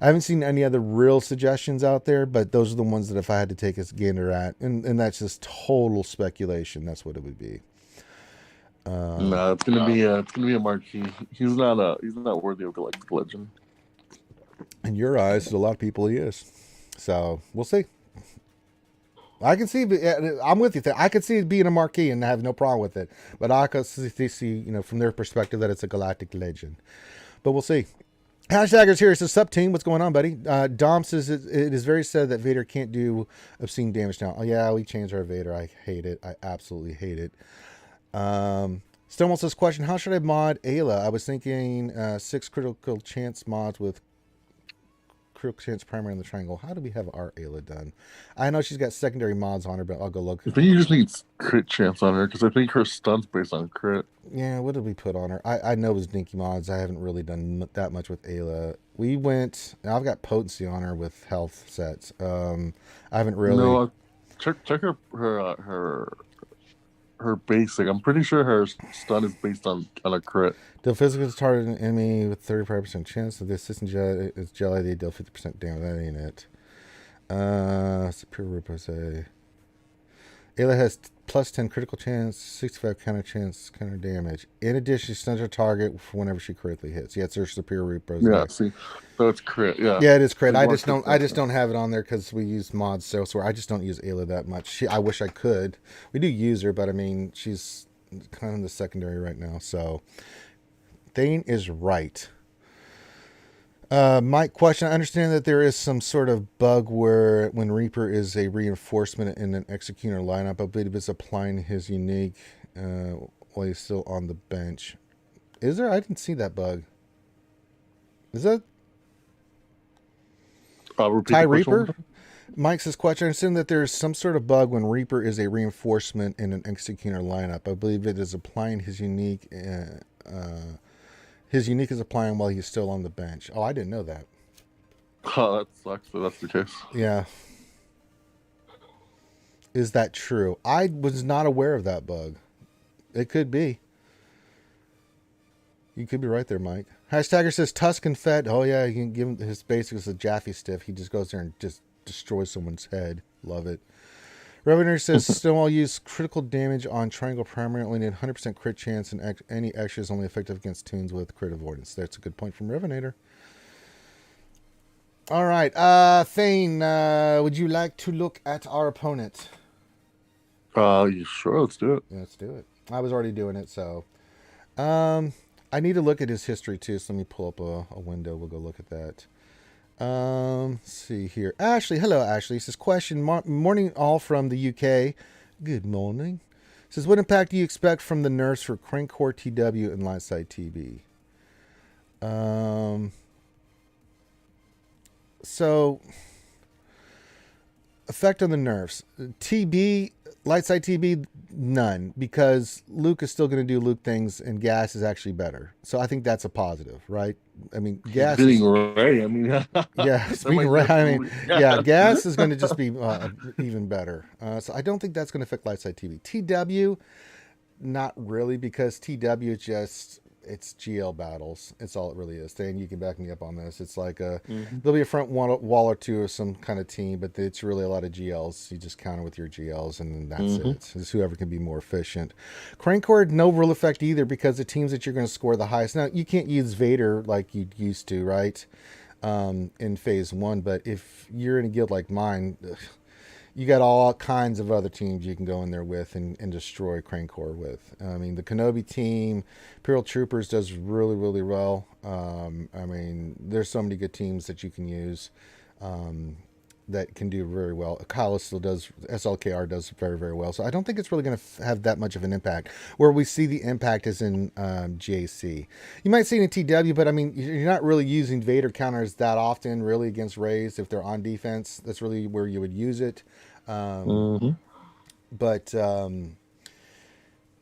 I haven't seen any other real suggestions out there, but those are the ones that if I had to take a gander at, and that's just total speculation. That's what it would be. No, it's gonna be a marquee. He's not worthy of galactic legend. In your eyes, a lot of people he is. So we'll see. I can see. I'm with you. I could see it being a marquee and have no problem with it. But I could see, from their perspective, that it's a galactic legend. But we'll see. Hashtagger's here. It says, sup team, what's going on, buddy? Dom says it is very sad that Vader can't do obscene damage now. Oh yeah, we changed our Vader. I hate it. I absolutely hate it. Stonewall says, question, how should I mod Ayla? I was thinking 6 critical chance mods with critical chance primary in the triangle. How do we have our Ayla done? I know she's got secondary mods on her, but I'll go look. I think you just need crit chance on her, because I think her stun's based on crit. Yeah, what did we put on her? I know it was dinky mods. I haven't really done that much with Ayla. I've got potency on her with health sets. I haven't really. No, check her basic. I'm pretty sure her stun is based on a crit. Deal physical target an enemy with 35% chance. So the assistant jelly, they deal 50% damage. That ain't it. Superior Repose. Ayla has plus 10 critical chance, 65 counter chance, counter damage. In addition, she stuns her target whenever she critically hits. Yeah, it's her superior repose. Yeah, see, so it's crit. Yeah, yeah, it is crit. I just don't have it on there because we use mods so I just don't use Ayla that much. I wish I could. We do use her, but she's kind of in the secondary right now. So Thane is right. Mike, question. I understand that there is some sort of bug where when Reaper is a reinforcement in an executioner lineup, I believe it's applying his unique while he's still on the bench. Is there? I didn't see that bug. Is that Ty Reaper? Mike says, question. I understand that there's some sort of bug when Reaper is a reinforcement in an executioner lineup. I believe it is applying his unique. His unique is applying while he's still on the bench. Oh, I didn't know that. Oh, that sucks. That's the case. Yeah. Is that true? I was not aware of that bug. It could be. You could be right there, Mike. Hashtagger says Tuscan Fett. Oh, yeah, you can give him his basic is a Jaffe Stiff. He just goes there and just destroys someone's head. Love it. Revenue says Stonewall use critical damage on Triangle Primary. Only need 100% crit chance, and any extra is only effective against tunes with crit avoidance. That's a good point from Revenator. All right. Thane, would you like to look at our opponent? Sure, let's do it. Yeah, let's do it. I was already doing it, so. I need to look at his history too, so let me pull up a window. We'll go look at that. Let's see here. Ashley, hello Ashley. Says question, morning all from the UK. Good morning. Says what impact do you expect from the nerfs for Crank Core TW and Lightside TB? So effect on the nerfs. TB, Lightside TB, none, because Luke is still going to do Luke things, and Gas is actually better. So I think that's a positive, right? I mean, Gas beating Ray. I mean, yeah, beating Ray. I mean, yeah, Gas is going to just be even better. So I don't think that's going to affect Lightside TB. TW, not really, because TW just it's GL battles. It's all it really is. Thane, you can back me up on this. It's like there'll be a front wall or two of some kind of team, but it's really a lot of GLs. You just counter with your GLs, and that's it. It's whoever can be more efficient. Crank Cord, no real effect either, because the teams that you're going to score the highest. Now, you can't use Vader like you used to, right? In phase 1, but if you're in a guild like mine, you got all kinds of other teams you can go in there with and destroy Crankcore with. I mean, the Kenobi team, Imperial Troopers does really, really well. I mean, there's so many good teams that you can use that can do very well. Kyle still does, SLKR does very, very well. So I don't think it's really going to have that much of an impact. Where we see the impact is in GAC. You might see it in TW, but I mean, you're not really using Vader counters that often, really, against Rays if they're on defense. That's really where you would use it. But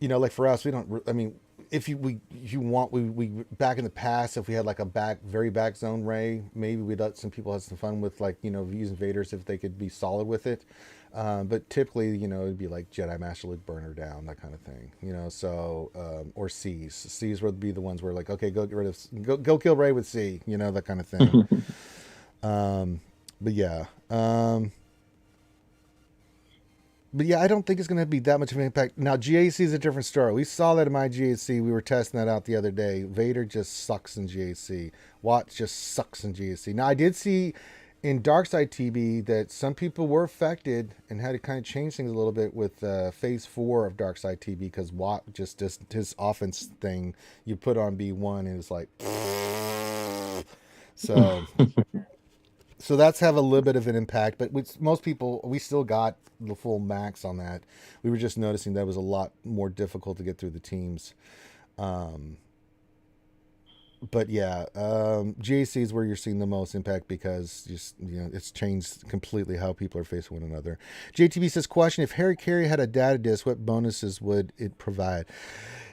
you know, like for us, we don't. I mean, if you want, we back in the past, if we had like a very back zone Ray, maybe we'd let some people have some fun with, like, you know, using Vaders if they could be solid with it. But typically, you know, it'd be like Jedi Master Luke burner down, that kind of thing, you know. So or C's would be the ones where, like, okay, go get rid of go kill Ray with C, you know, that kind of thing. But yeah. But yeah, I don't think it's going to be that much of an impact. Now, GAC is a different story. We saw that in my GAC. We were testing that out the other day. Vader just sucks in GAC. Watt just sucks in GAC. Now, I did see in Darkside TB that some people were affected and had to kind of change things a little bit with Phase 4 of Darkside TB, because Watt just does his offense thing. You put on B1 and it's like... So... So that's have a little bit of an impact, but with most people, we still got the full max on that. We were just noticing that it was a lot more difficult to get through the teams. But yeah, GAC is where you're seeing the most impact, because just, you know, it's changed completely how people are facing one another. JTB says, question, if Harry Carey had a data disc, what bonuses would it provide?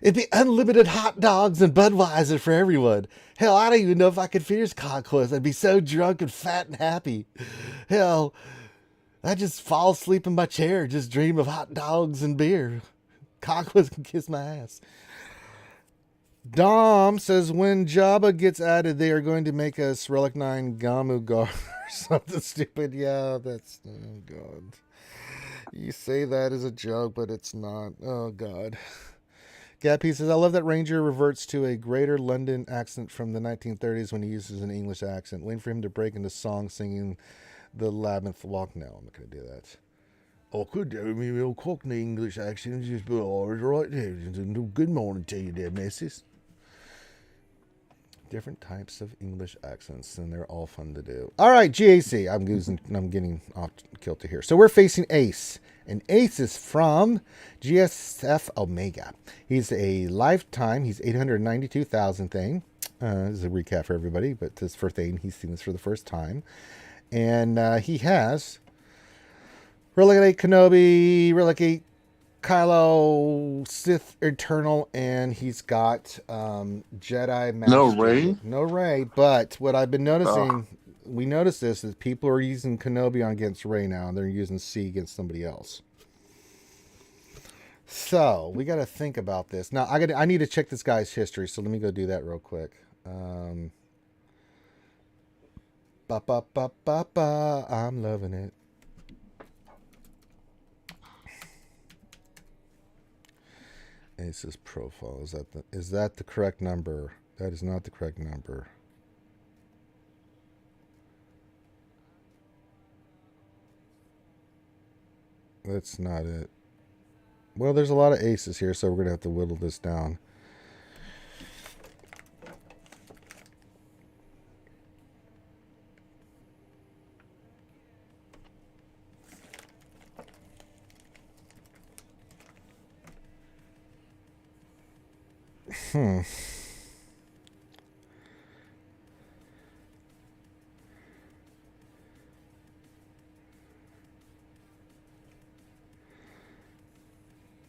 It'd be unlimited hot dogs and Budweiser for everyone. Hell, I don't even know if I could finish Conquest. I'd be so drunk and fat and happy. Hell, I'd just fall asleep in my chair, just dream of hot dogs and beer. Conquest can kiss my ass. Dom says, when Jabba gets added, they are going to make us Relic 9 Gamu Gar or something stupid. Yeah, that's... Oh, God. You say that as a joke, but it's not. Oh, God. Gappy says, I love that Ranger reverts to a greater London accent from the 1930s when he uses an English accent. Waiting for him to break into song singing the Labyrinth Walk. No, I'm not going to do that. I could do me real Cockney English accent. Just be all right there. Good morning to you there, missus. Different types of English accents, and they're all fun to do. All right, GAC. I'm getting off kilter here. So we're facing Ace, and Ace is from GSF Omega. He's a lifetime. He's 892,000 thing. This is a recap for everybody, but this for Thane, he's seen this for the first time, and he has Relic 8 Kenobi, Relic 8 Kylo, Sith Eternal, and he's got Jedi Master. No Ray? No Ray, but what I've been noticing, we noticed this, is people are using Kenobi on against Ray now, and they're using C against somebody else. So we got to think about this. Now I need to check this guy's history. So let me go do that real quick. Ba ba ba ba ba. I'm loving it. Ace's profile. Is that the correct number? That is not the correct number. That's not it. Well, there's a lot of aces here, so we're going to have to whittle this down.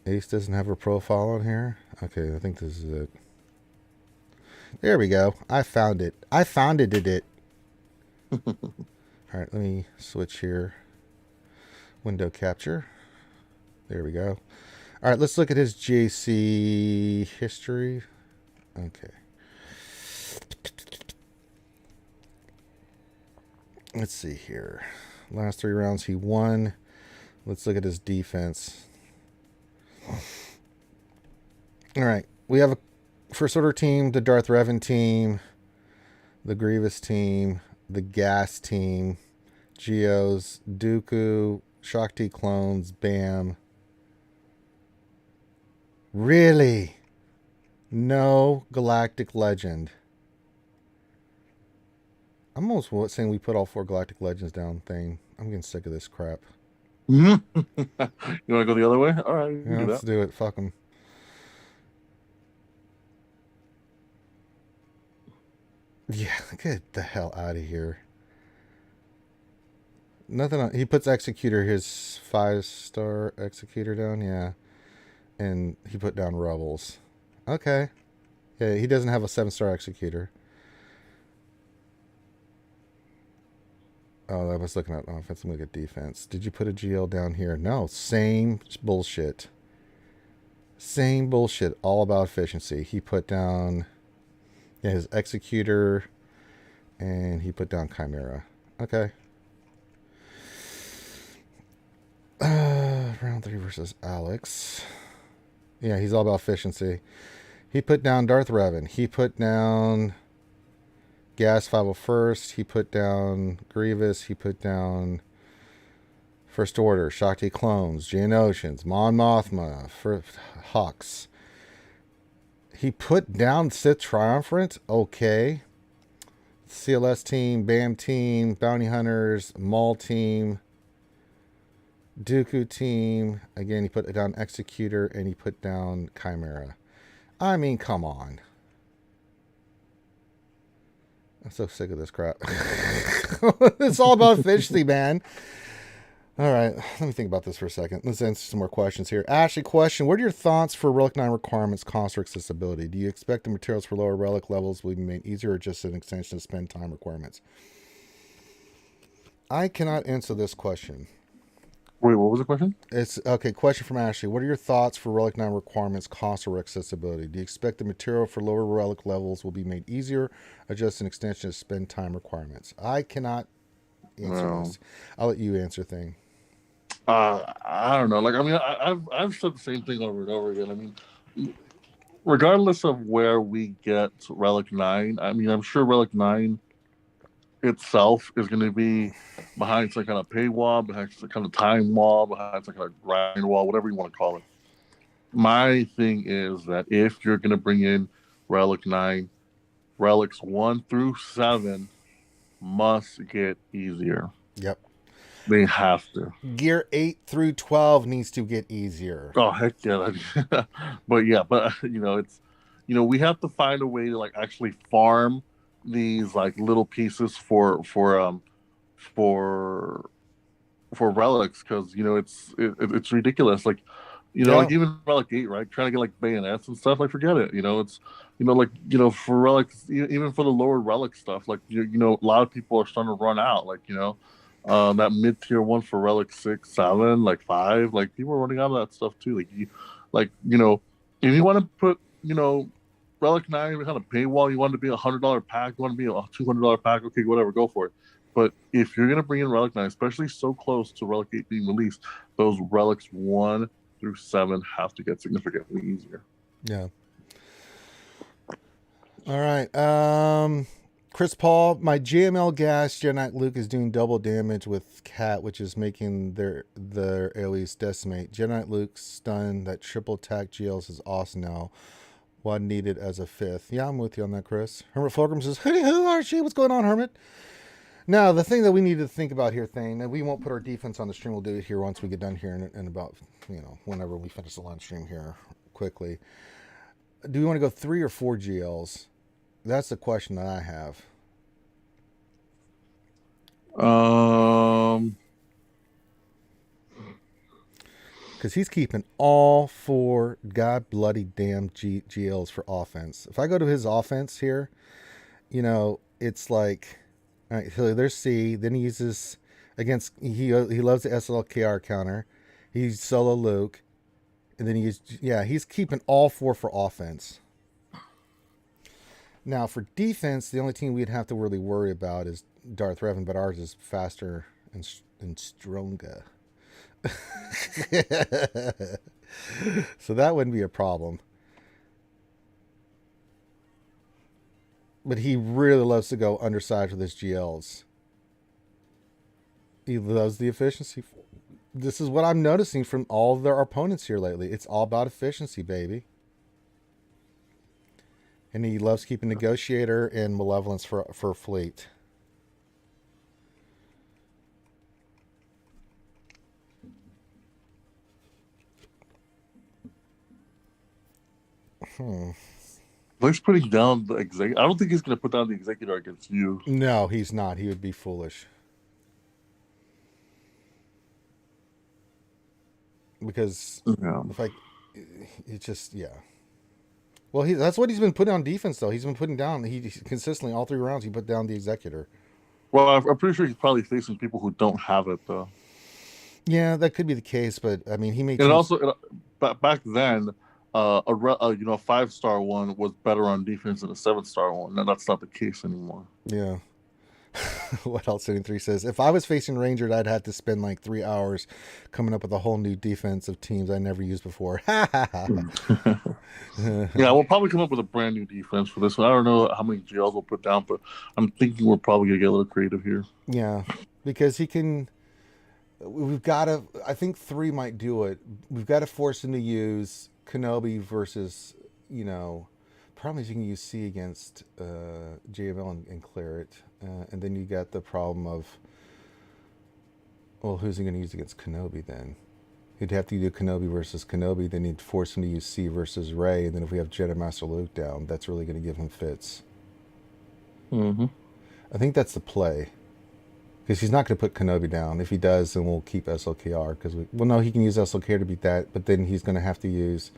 Ace doesn't have a profile on here. Okay, I think this is it. There we go. I found it. I found it. All right, let me switch here. Window capture. There we go. All right, let's look at his JC history. Okay. Let's see here. Last 3 rounds he won. Let's look at his defense. All right. We have a first order team, the Darth Revan team, the Grievous team, the Gas team, Geos, Dooku, Shakti clones, Bam. Really? No Galactic Legend. I'm almost saying we put all 4 Galactic Legends down thing. I'm getting sick of this crap. You want to go the other way? All right, Yeah, let's do it. Fuck them. Yeah, get the hell out of here. Nothing on, he puts Executor, his 5-star Executor down, yeah. And he put down Rebels. Okay. Yeah, he doesn't have a 7-star Executor. Oh, I was looking at offense. I'm looking at defense. Did you put a GL down here? No. Same bullshit. Same bullshit. All about efficiency. He put down his Executor, and he put down Chimera. Okay. Round 3 versus Alex. Yeah, he's all about efficiency. He put down Darth Revan. He put down Gas 501st. He put down Grievous. He put down First Order, Shakti clones, Geonosians, Mon Mothma, Hawks. He put down Sith Triumphant. Okay. CLS team, BAM team, Bounty Hunters, Maul team, Dooku team. Again, he put down Executor, and he put down Chimera. I mean, come on. I'm so sick of this crap. It's all about efficiency, man. All right, let me think about this for a second. Let's answer some more questions here. Ashley, question: what are your thoughts for Relic 9 requirements, cost, or accessibility? Do you expect the materials for lower Relic levels will be made easier, or just an extension of spend time requirements? I cannot answer this question. Wait, what was the question? It's okay. Question from Ashley: what are your thoughts for Relic 9 requirements, cost, or accessibility? Do you expect the material for lower Relic levels will be made easier, or just an extension of spend time requirements? I cannot answer this. I'll let you answer thing. I don't know. Like, I mean, I've said the same thing over and over again. I mean, regardless of where we get Relic 9, I mean, I'm sure Relic 9 itself is going to be behind some kind of paywall, behind some kind of time wall, behind some kind of grind wall, whatever you want to call it. My thing is that if you're going to bring in Relic 9, Relics 1 through 7 must get easier. Yep. They have to. Gear 8 through 12 needs to get easier. Oh, heck yeah. But it's, we have to find a way to like actually farm these like little pieces for relics, because it's ridiculous. Like, like even Relic 8, right? Trying to get like bayonets and stuff, like forget it. It's for relics, even for the lower relic stuff, like a lot of people are starting to run out. Like that mid tier one for Relic 6, 7, like 5, like people are running out of that stuff too. Like Like, if you want to put, Relic 9 kind of paywall, you want to be $100 pack, you want to be a $200 pack, okay, whatever, go for it. But if you're going to bring in Relic 9, especially so close to Relic 8 being released, those Relics 1 through 7 have to get significantly easier. Yeah. All right. Chris Paul, my JML gas Jedi Luke is doing double damage with Cat, which is making their AoEs decimate. Jedi Luke stun that triple attack GLs is awesome now. One needed as a fifth. Yeah, I'm with you on that, Chris. Hermit Fulcrum says, who are she? What's going on, Hermit? Now, the thing that we need to think about here, Thane, and we won't put our defense on the stream. We'll do it here once we get done here in about, whenever we finish the lunch stream here quickly. Do we want to go 3 or 4 GLs? That's the question that I have. Because he's keeping all 4 god bloody damn GLs for offense. If I go to his offense here, it's like, all right, so there's C. Then he uses against, he loves the SLKR counter. He's solo Luke. And then he's keeping all 4 for offense. Now, for defense, the only team we'd have to really worry about is Darth Revan, but ours is faster and stronger. So that wouldn't be a problem. But he really loves to go undersized with his GLs. He loves the efficiency. This is what I'm noticing from all of their opponents here lately. It's all about efficiency, baby. And he loves keeping Negotiator and Malevolence for fleet. He's putting down the executor. I don't think he's going to put down the executor against you. No, he's not. He would be foolish. Because it's just, Well, that's what he's been putting on defense, though. He's been putting down, he consistently, all 3 rounds, he put down the executor. Well, I'm pretty sure he's probably facing people who don't have it, though. Yeah, that could be the case, but, I mean, he made... And also, back then, a 5-star one was better on defense than a 7-star one. Now, that's not the case anymore. Yeah. What else? 73 says, if I was facing Ranger, I'd have to spend like 3 hours coming up with a whole new defense of teams I never used before. Yeah, we'll probably come up with a brand new defense for this one. I don't know how many GLs we'll put down, but I'm thinking we're probably going to get a little creative here. Yeah, because we've got to, I think 3 might do it. We've got to force him to use Kenobi versus, problem is you can use C against JML and clear it. And then you got the problem of, well, who's he going to use against Kenobi then? He'd have to do Kenobi versus Kenobi, then he'd force him to use C versus Rey, and then if we have Jedi Master Luke down, that's really going to give him fits. Mm-hmm. I think that's the play. Because he's not going to put Kenobi down. If he does, then we'll keep SLKR. No, he can use SLKR to beat that, but then he's going to have to use...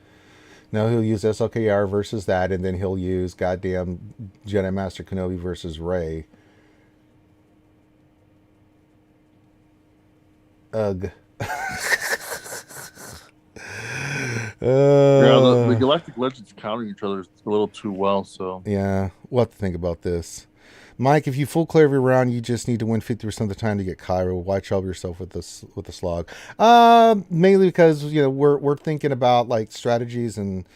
No, he'll use SLKR versus that, and then he'll use goddamn Jedi Master Kenobi versus Rey. Ugh. The Galactic Legends countering each other a little too well, so... Yeah, we'll have to think about this. Mike, if you full clear every round, you just need to win 50% of the time to get Cairo. Why trouble yourself with the slog? Mainly because we're thinking about like strategies, and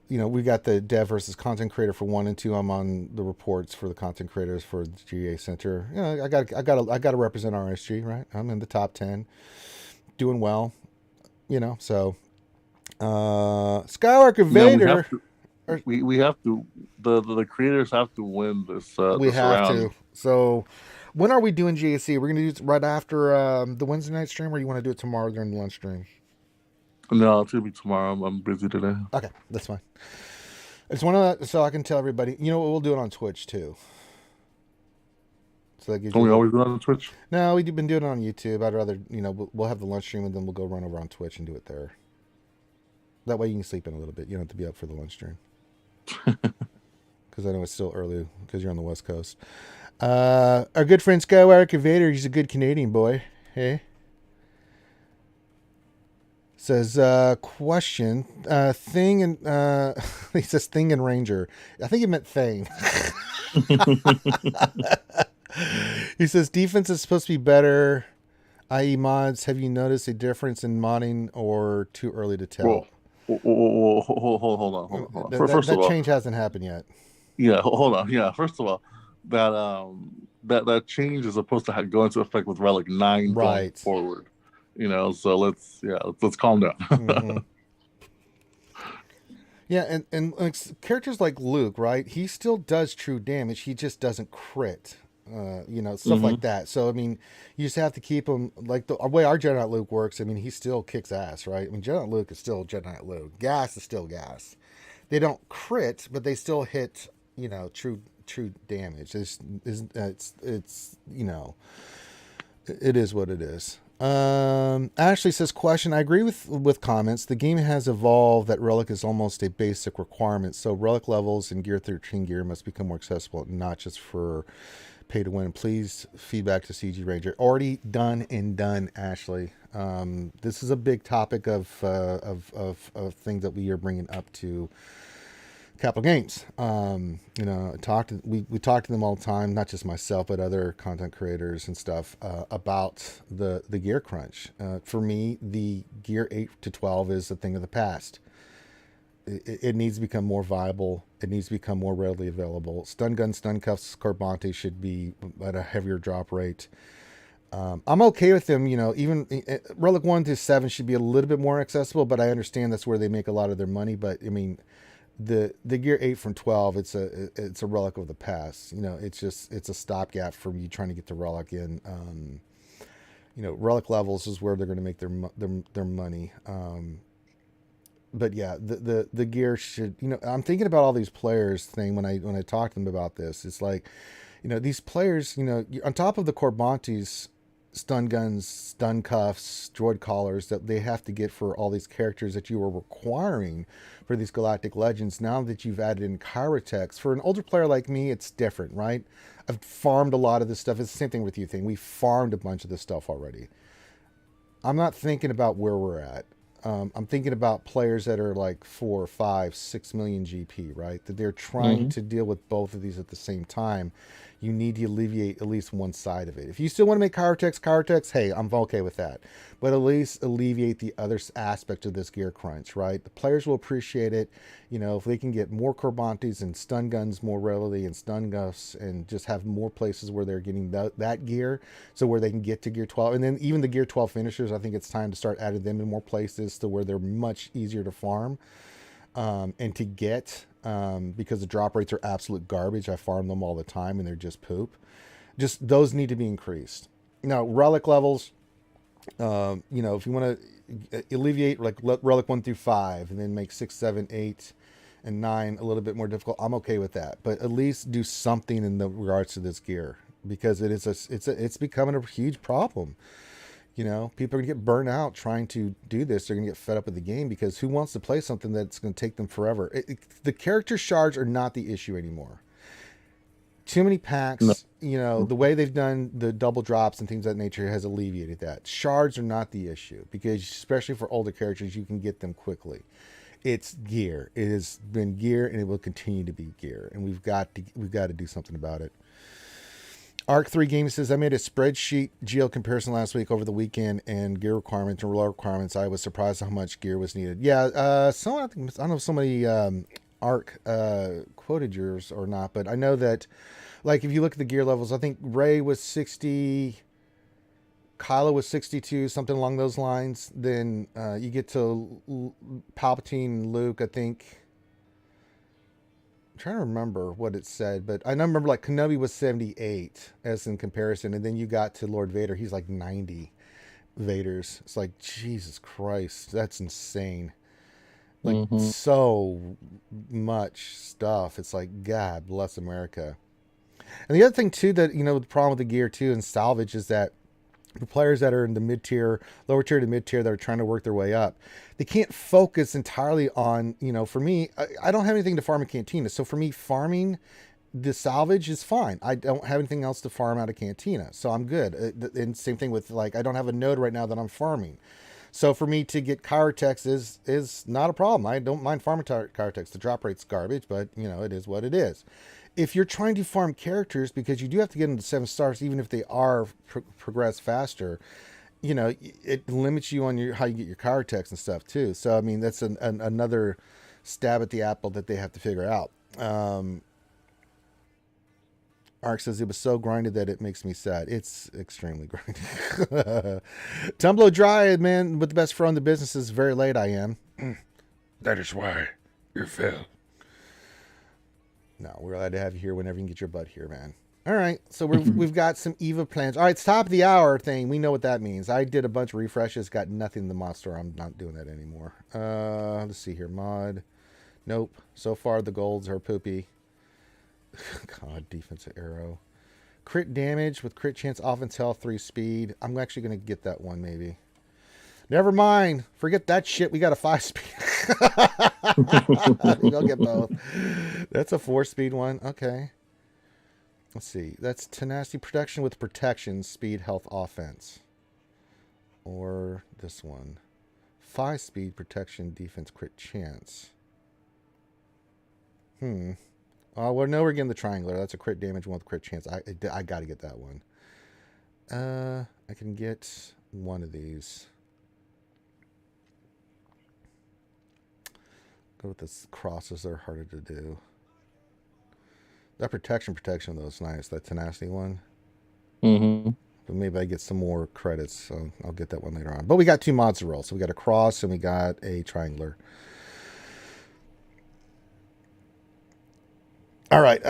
we got the dev versus content creator for 1 and 2. I'm on the reports for the content creators for the GA Center. I got to represent RSG, right? I'm in the top 10, doing well. So Skywalker Vader. We have to. The creators have to win this. We have round. to. So, when are we doing GAC? We're gonna do it right after the Wednesday night stream, or you want to do it tomorrow during the lunch stream? No, it's gonna be tomorrow. I'm busy today. Okay, that's fine. It's one of that, so I can tell everybody. You know what? We'll do it on Twitch too. So that gives Don't we always do it on Twitch? No, we've been doing it on YouTube. I'd rather, we'll have the lunch stream and then we'll go run over on Twitch and do it there. That way you can sleep in a little bit. You don't have to be up for the lunch stream. Because I know it's still early because you're on the West Coast. Our good friend Skywalker Vader, he's a good Canadian boy. Hey. Says question thing and he says thing and ranger. I think he meant thing. He says defense is supposed to be better, i.e. mods. Have you noticed a difference in modding or too early to tell? Well, hold on, First of That all, change hasn't happened yet. yeah, hold on. Yeah, first of all, that change is supposed to go into effect with Relic 9 going Right. forward. So let's calm down. Mm-hmm. Yeah, and like, characters like Luke, right? He still does true damage. He just doesn't crit. Stuff like hmm that. So I mean, you just have to keep him like the way our Jedi Knight Luke works. I mean, he still kicks ass, right? I mean, Jedi Knight Luke is still Jedi Knight Luke. Gas is still gas. They don't crit, but they still hit. True damage. It's it is what it is. Ashley says, question. I agree with comments. The game has evolved that relic is almost a basic requirement. So relic levels in Gear 13 gear must become more accessible, not just for pay to win. Please feedback to CG Ranger. Already done and done, Ashley. This is a big topic of things that we are bringing up to Capital Games. We talk to them all the time, not just myself, but other content creators and stuff about the gear crunch. For me, the gear 8 to 12 is a thing of the past. It needs to become more viable. It needs to become more readily available. Stun gun, stun cuffs, Carbante should be at a heavier drop rate. I'm okay with them, even Relic 1 to 7 should be a little bit more accessible, but I understand that's where they make a lot of their money. But I mean, the gear 8 from 12, it's a relic of the past. It's a stopgap for you trying to get the relic in. Relic levels is where they're going to make their money. But yeah, the gear should, I'm thinking about all these players thing when I talk to them about this. It's like, these players, on top of the Corbantes, stun guns, stun cuffs, droid collars that they have to get for all these characters that you were requiring for these Galactic Legends. Now that you've added in Kyrotex, for an older player like me, it's different, right? I've farmed a lot of this stuff. It's the same thing with you thing. We farmed a bunch of this stuff already. I'm not thinking about where we're at. I'm thinking about players that are like 4, 5, 6 million GP, right? That they're trying to deal with both of these at the same time. You need to alleviate at least one side of it. If you still want to make Kyrotex, hey, I'm okay with that. But at least alleviate the other aspect of this gear crunch, right? The players will appreciate it. If they can get more Corbantes and stun guns more readily and stun guffs and just have more places where they're getting that gear, so where they can get to gear 12. And then even the gear 12 finishers, I think it's time to start adding them in more places to where they're much easier to farm and to get, because the drop rates are absolute garbage. I farm them all the time and they're just poop. Just those need to be increased. Now, relic levels, if you want to alleviate like relic 1 through 5 and then make 6, 7, 8 and 9 a little bit more difficult, I'm okay with that. But at least do something in the regards to this gear, because it's becoming a huge problem. People are gonna get burnt out trying to do this. They're gonna get fed up with the game, because who wants to play something that's gonna take them forever? The character shards are not the issue anymore. Too many No. packs, the way they've done the double drops and things of that nature has alleviated that. Shards are not the issue, because especially for older characters, you can get them quickly. It's gear. It has been gear, and it will continue to be gear, and we've got to do something about it. Arc 3 Games says, I made a spreadsheet GL comparison last week over the weekend, and gear requirements and roll requirements. I was surprised how much gear was needed. Yeah, I don't know if somebody Arc quoted yours or not, but I know that, like, if you look at the gear levels, I think Rey was 60, Kylo was 62, something along those lines. Then you get to Palpatine, Luke, I think. I'm trying to remember what it said, but I remember like Kenobi was 78 as in comparison, and then you got to Lord Vader, he's like 90 Vaders. It's like, Jesus Christ, that's insane. Like, so much stuff. It's like, God bless America. And the other thing too, that the problem with the gear too and salvage is that the players that are in the mid-tier, lower tier to mid-tier, that are trying to work their way up, they can't focus entirely on, for me, I don't have anything to farm in Cantina. So for me, farming the salvage is fine. I don't have anything else to farm out of Cantina, so I'm good. And same thing with, like, I don't have a node right now that I'm farming. So for me to get Chirotex is not a problem. I don't mind farming Chirotex. The drop rate's garbage, but it is what it is. If you're trying to farm characters, because you do have to get into 7 stars, even if they are progress faster, it limits you on how you get your Chirotex and stuff too. So I mean, that's another stab at the apple that they have to figure out. Ark says it was so grinded that it makes me sad. It's extremely grinded. Tumbler Dryad, man, with the best friend in the business is very late. I am. That is why you fell. No, we're glad to have you here whenever you can get your butt here, man. All right, so we've got some EVA plans. All right, it's top of the hour thing. We know what that means. I did a bunch of refreshes, got nothing in the mod store. I'm not doing that anymore. Let's see here. Mod. Nope. So far, the golds are poopy. God, defensive arrow. Crit damage with crit chance, offense, health, 3 speed. I'm actually going to get that one, maybe. Never mind. Forget that shit. We got a 5 speed. I'll get both. That's a 4 speed one. Okay. Let's see. That's tenacity protection with protection, speed, health, offense. Or this one. 5 speed, protection, defense, crit chance. Well, no, we're getting the triangular. That's a crit damage one with crit chance. I got to get that one. I can get one of these. Go with the crosses. They're harder to do. That protection though is nice. That tenacity one. Mm-hmm. But maybe I get some more credits, so I'll get that one later on. But we got 2 mods to roll. So we got a cross and we got a triangular. All right,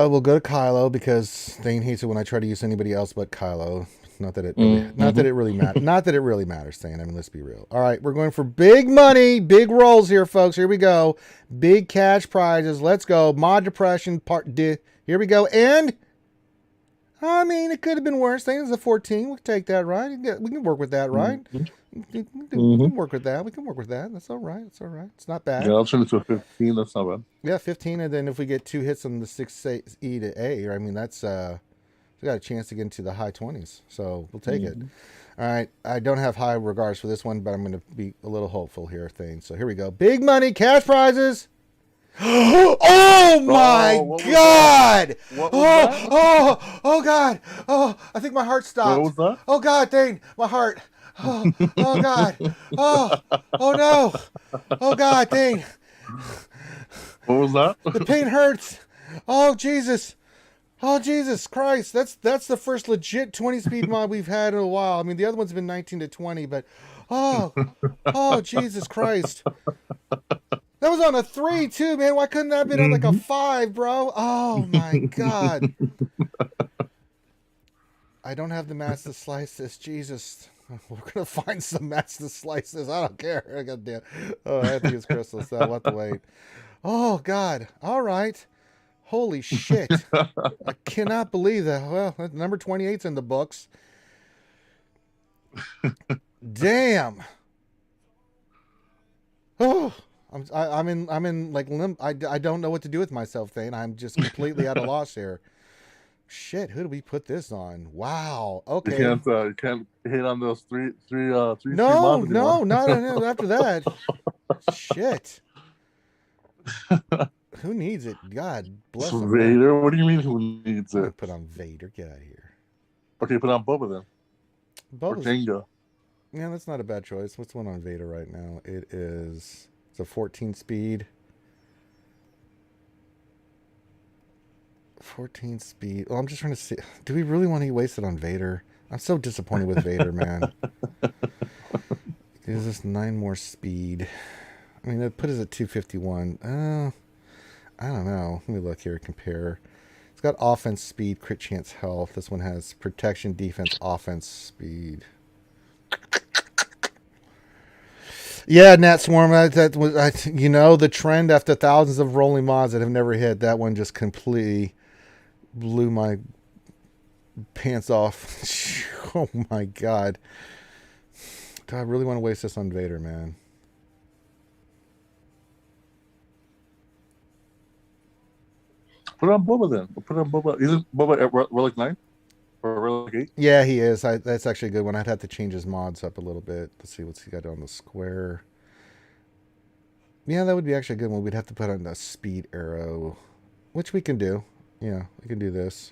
we'll go to Kylo because Thane hates it when I try to use anybody else but Kylo. Not that it really matters. Not that it really matters, Thane. I mean, let's be real. All right, we're going for big money, big rolls here, folks. Here we go. Big cash prizes. Let's go. Mod Depression Part D. Here we go. And I mean, it could have been worse. Thane is a 14. We'll take that, right? We can work with that, right? We can work with that. We can work with that. That's all right. It's all right. It's not bad. Yeah, I'll turn it to a 15. That's not bad. Yeah, 15, and then if we get 2 hits on the 6E to A, I mean, that's we got a chance to get into the high 20s, so we'll take it. All right, I don't have high regards for this one, but I'm going to be a little hopeful here, Thane. So here we go. Big money, cash prizes. Oh my God! Oh God! Oh, I think my heart stopped. What was that? Oh God, Thane, my heart. Oh God! Oh no! Oh God, Thane. What was that? The pain hurts. Oh Jesus. Oh Jesus Christ. That's the first legit 20 speed mod we've had in a while. I mean, the other one's been 19 to 20, but oh Jesus Christ. That was on a 3 too, man. Why couldn't that have been on like a 5, bro? Oh my God. I don't have the mats to slice this. Jesus. We're gonna find some mats to slice this. I don't care. God damn. Oh, I think it's crystal, so I'll have to wait. Oh God. All right. Holy shit. I cannot believe that. Well, number 28's in the books. Damn. Oh, I'm in like limp. I don't know what to do with myself, Thane. I'm just completely at a loss here. Shit, who do we put this on? Wow. Okay. You can't hit on those three no, not after that. Shit. Who needs it? God bless him. Vader? What do you mean who needs it? Put on Vader. Get out of here. Okay, put on Boba then. Boba's, or Jenga. Yeah, that's not a bad choice. What's one on Vader right now? It's a 14 speed. 14 speed. Well, I'm just trying to see. Do we really want to waste it on Vader? I'm so disappointed with Vader, man. Gives us 9 more speed. I mean, it put us at 251. I don't know. Let me look here. Compare. It's got offense, speed, crit chance, health. This one has protection, defense, offense, speed. Yeah, Nat Swarm. That was, the trend after thousands of rolling mods that have never hit. That one just completely blew my pants off. Oh my God. Do I really want to waste this on Vader, man? Put on Boba then. Put on Boba. Isn't Boba at Relic 9? For relegate. Yeah, he is. That's actually a good one. I'd have to change his mods up a little bit. Let's see what's he got on the square. Yeah, that would be actually a good one. We'd have to put on a speed arrow, which we can do. Yeah, we can do this.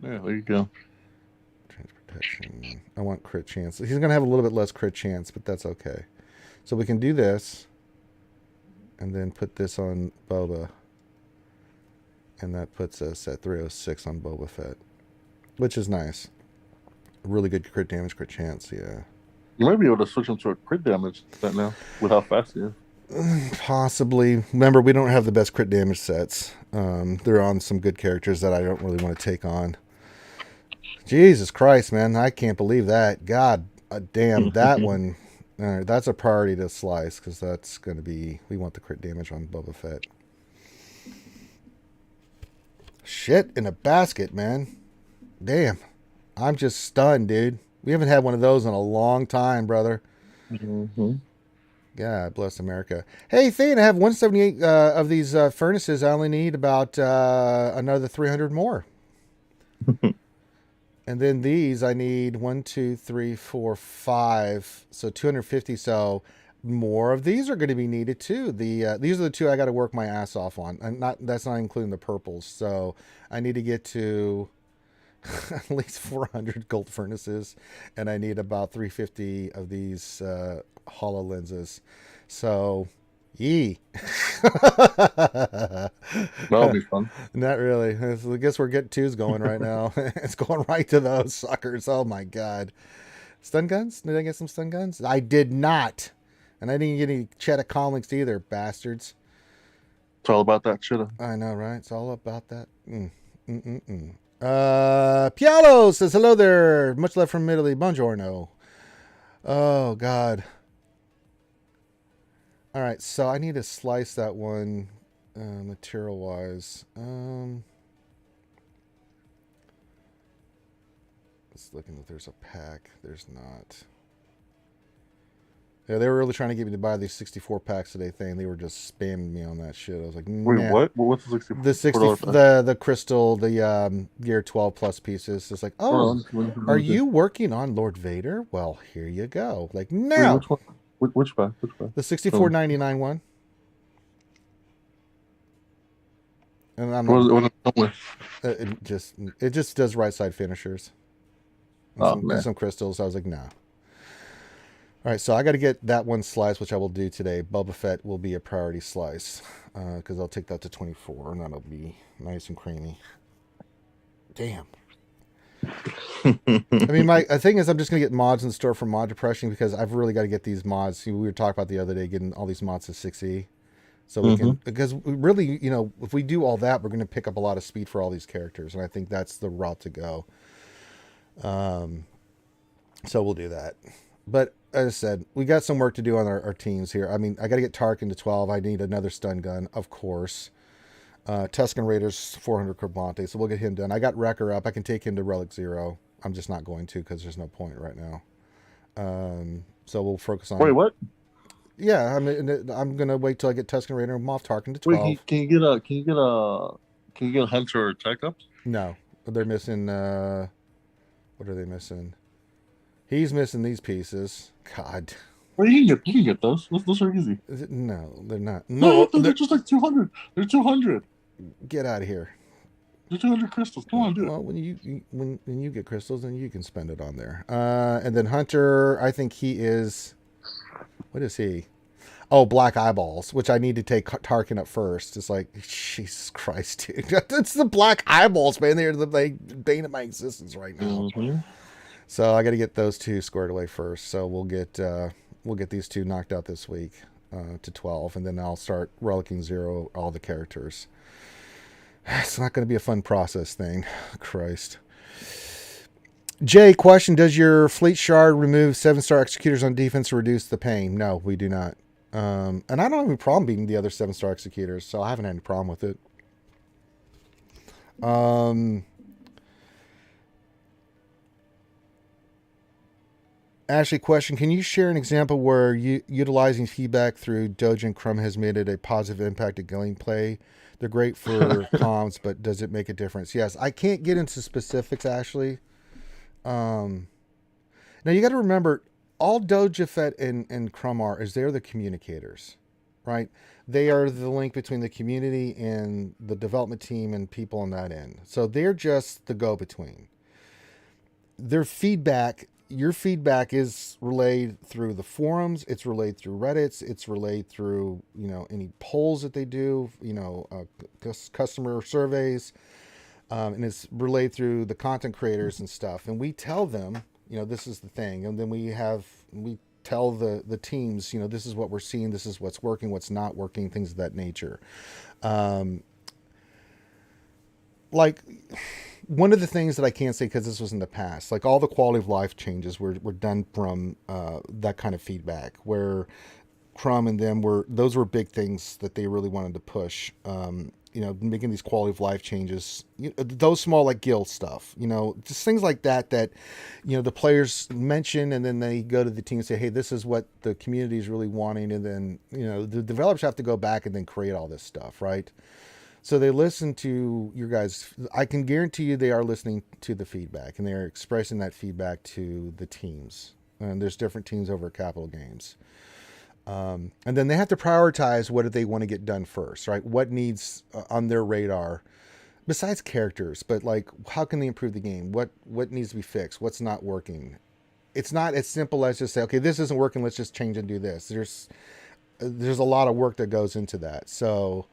Yeah, there you go. Protection. I want crit chance. He's going to have a little bit less crit chance, but that's okay. So we can do this. And then put this on Boba. And that puts us at 306 on Boba Fett. Which is nice. Really good crit damage, crit chance, yeah. You might be able to switch him to a crit damage set now with how fast he is. Possibly. Remember, we don't have the best crit damage sets. They're on some good characters that I don't really want to take on. Jesus Christ, man. I can't believe that. God damn, that one. That's a priority to slice because that's going to be... We want the crit damage on Boba Fett. Shit in a basket, man. Damn. I'm just stunned, dude. We haven't had one of those in a long time, brother. Mm-hmm. God bless America. Hey, Thane, I have 178 of these furnaces. I only need about another 300 more. And then these, I need 1, 2, 3, 4, 5. So 250. So more of these are going to be needed too. These are the two I got to work my ass off on. And that's not including the purples. So I need to get to at least 400 gold furnaces, and I need about 350 of these hollow lenses. So, yee. That'll be fun. Not really. I guess we're getting twos going right now. It's going right to those suckers. Oh my god. Stun guns? Did I get some stun guns? I did not. And I didn't get any Cheddar Comlinks either, bastards. It's all about that shit. I know, right? It's all about that. Pialo says, hello there. Much love from Italy. Buongiorno. Oh, God. All right, so I need to slice that one material-wise. Just looking if there's a pack. There's not. Yeah, they were really trying to get me to buy these 64 packs today thing. They were just spamming me on that shit. I was like, nah. Wait, what? What's the 64? The crystal, the Gear 12 plus pieces. It's like, oh, are you working on Lord Vader? Well, here you go. Like, no. Wait, which one? Which pack? Which pack? The 64.99 one. And I'm what it just does right side finishers. And some crystals. I was like, nah. All right, so I got to get that one slice, which I will do today. Boba Fett will be a priority slice because I'll take that to 24, and that'll be nice and creamy. Damn. I mean, my thing is I'm just going to get mods in the store for mod depression because I've really got to get these mods. See, we were talking about the other day getting all these mods to 6E. So we can, because we really, if we do all that, we're going to pick up a lot of speed for all these characters, and I think that's the route to go. So we'll do that. But as I said, we got some work to do on our teams here. I mean, I got to get Tarkin to 12. I need another stun gun, of course. Tusken Raiders 400 Kermit, so we'll get him done. I got Wrecker up. I can take him to Relic 0. I'm just not going to because there's no point right now. So we'll focus on. Wait, what? Yeah, I'm gonna wait till I get Tusken Raider and Moff Tarkin to 12. Wait, can you get a Hunter or Tech Ups? No, they're missing. What are they missing? He's missing these pieces. God. Well, you can get those. Those are easy. No, they're not. No, they're just like 200. They're 200. Get out of here. They're 200 crystals. Come on, do it. Well, when you get crystals, then you can spend it on there. And then Hunter, I think he is. What is he? Oh, Black Eyeballs, which I need to take Tarkin up first. It's like, Jesus Christ, dude. It's the Black Eyeballs, man. They're the bane of my existence right now. Mm-hmm. So I got to get those two squared away first. So we'll get these two knocked out this week to 12, and then I'll start relicking 0 all the characters. It's not going to be a fun process thing. Christ. Jay, question: does your fleet shard remove 7-star executors on defense to reduce the pain? No, we do not. And I don't have any problem beating the other 7-star executors, so I haven't had any problem with it. Ashley, question: can you share an example where utilizing feedback through Doge and Crumb has made it a positive impact at gameplay? They're great for comms, but does it make a difference? Yes, I can't get into specifics, Ashley. Um, Now you got to remember, all Doja Fett and Crumb are is they're the communicators, right? They are the link between the community and the development team and people on that end. So they're just the go-between. Their feedback, your feedback is relayed through the forums. It's relayed through Reddits. It's relayed through any polls that they do. Customer surveys, and it's relayed through the content creators and stuff. And we tell them, this is the thing, and then we tell the teams, this is what we're seeing, this is what's working, what's not working, things of that nature. Um, like one of the things that I can't say because this was in the past, like all the quality of life changes were done from that kind of feedback where Crumb and them those were big things that they really wanted to push. Making these quality of life changes, those small like guild stuff, just things like that the players mention, and then they go to the team and say, hey, this is what the community is really wanting, and then the developers have to go back and then create all this stuff, right? So they listen to your guys. I can guarantee you they are listening to the feedback, and they're expressing that feedback to the teams. And there's different teams over at Capital Games. And then they have to prioritize what do they want to get done first, right? What needs on their radar besides characters, but like how can they improve the game? What needs to be fixed? What's not working? It's not as simple as just say, okay, this isn't working, let's just change and do this. There's a lot of work that goes into that. So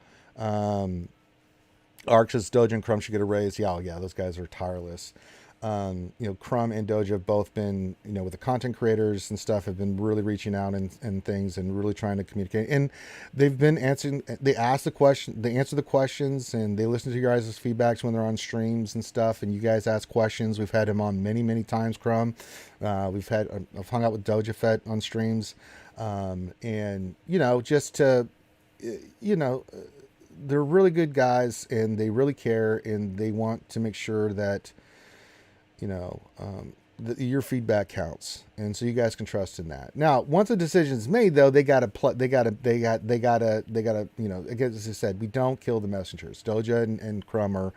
Arches, Doja, and Crumb should get a raise. Yeah, those guys are tireless. Crumb and Doja have both been, with the content creators and stuff, have been really reaching out and things and really trying to communicate. And they've been answering, they answer the questions, and they listen to your guys' feedbacks when they're on streams and stuff. And you guys ask questions. We've had him on many, many times, Crumb. I've hung out with Doja Fett on streams. And, just to, they're really good guys, and they really care, and they want to make sure that your feedback counts, and so you guys can trust in that. Now, once a decision is made, though, they gotta, again, as I said, we don't kill the messengers. Doja and Crumb are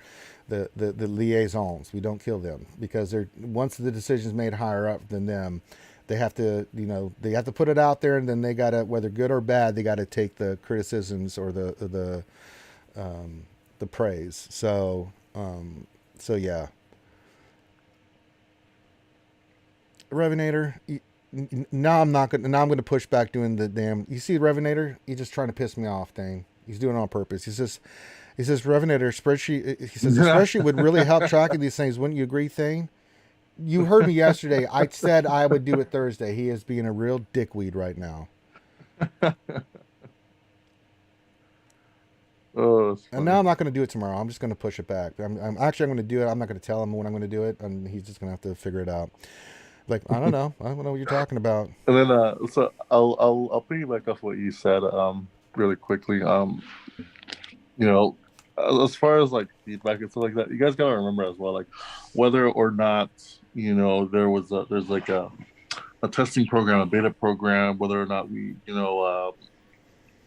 the liaisons. We don't kill them because they're once the decision's made higher up than them. They have to, they have to put it out there, and then they gotta, whether good or bad, they gotta take the criticisms or the praise. So yeah, Revenator. Now I'm not gonna. Now I'm gonna push back doing the damn. You see, Revenator. He's just trying to piss me off. Thing. He's doing it on purpose. He says, Revenator spreadsheet. He says the spreadsheet would really help tracking these things. Wouldn't you agree, Thing? You heard me yesterday. I said I would do it Thursday. He is being a real dickweed right now. Oh, and now I'm not going to do it tomorrow. I'm just going to push it back. I'm going to do it. I'm not going to tell him when I'm going to do it, and he's just going to have to figure it out. Like, I don't know what you're talking about. And then so I'll piggyback off what you said really quickly. As far as like feedback and stuff like that, you guys gotta remember as well, like whether or not there's like a testing program, a beta program, whether or not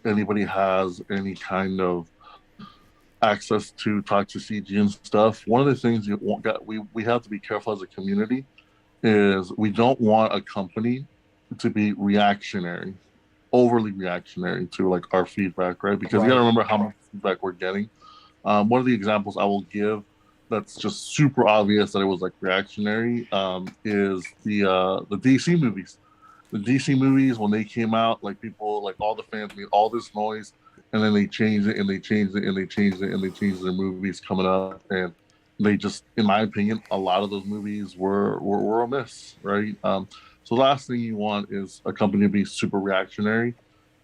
anybody has any kind of access to talk to CG and stuff. One of the things we have to be careful as a community is we don't want a company to be overly reactionary to like our feedback, right? Because you got to remember how much feedback we're getting. One of the examples I will give that's just super obvious that it was like reactionary is the DC movies. The DC movies, when they came out, like people, like all the fans made all this noise, and then they changed it and they changed it and they changed it and they changed their movies coming up, and they just, in my opinion, a lot of those movies were a miss, right? So the last thing you want is a company to be super reactionary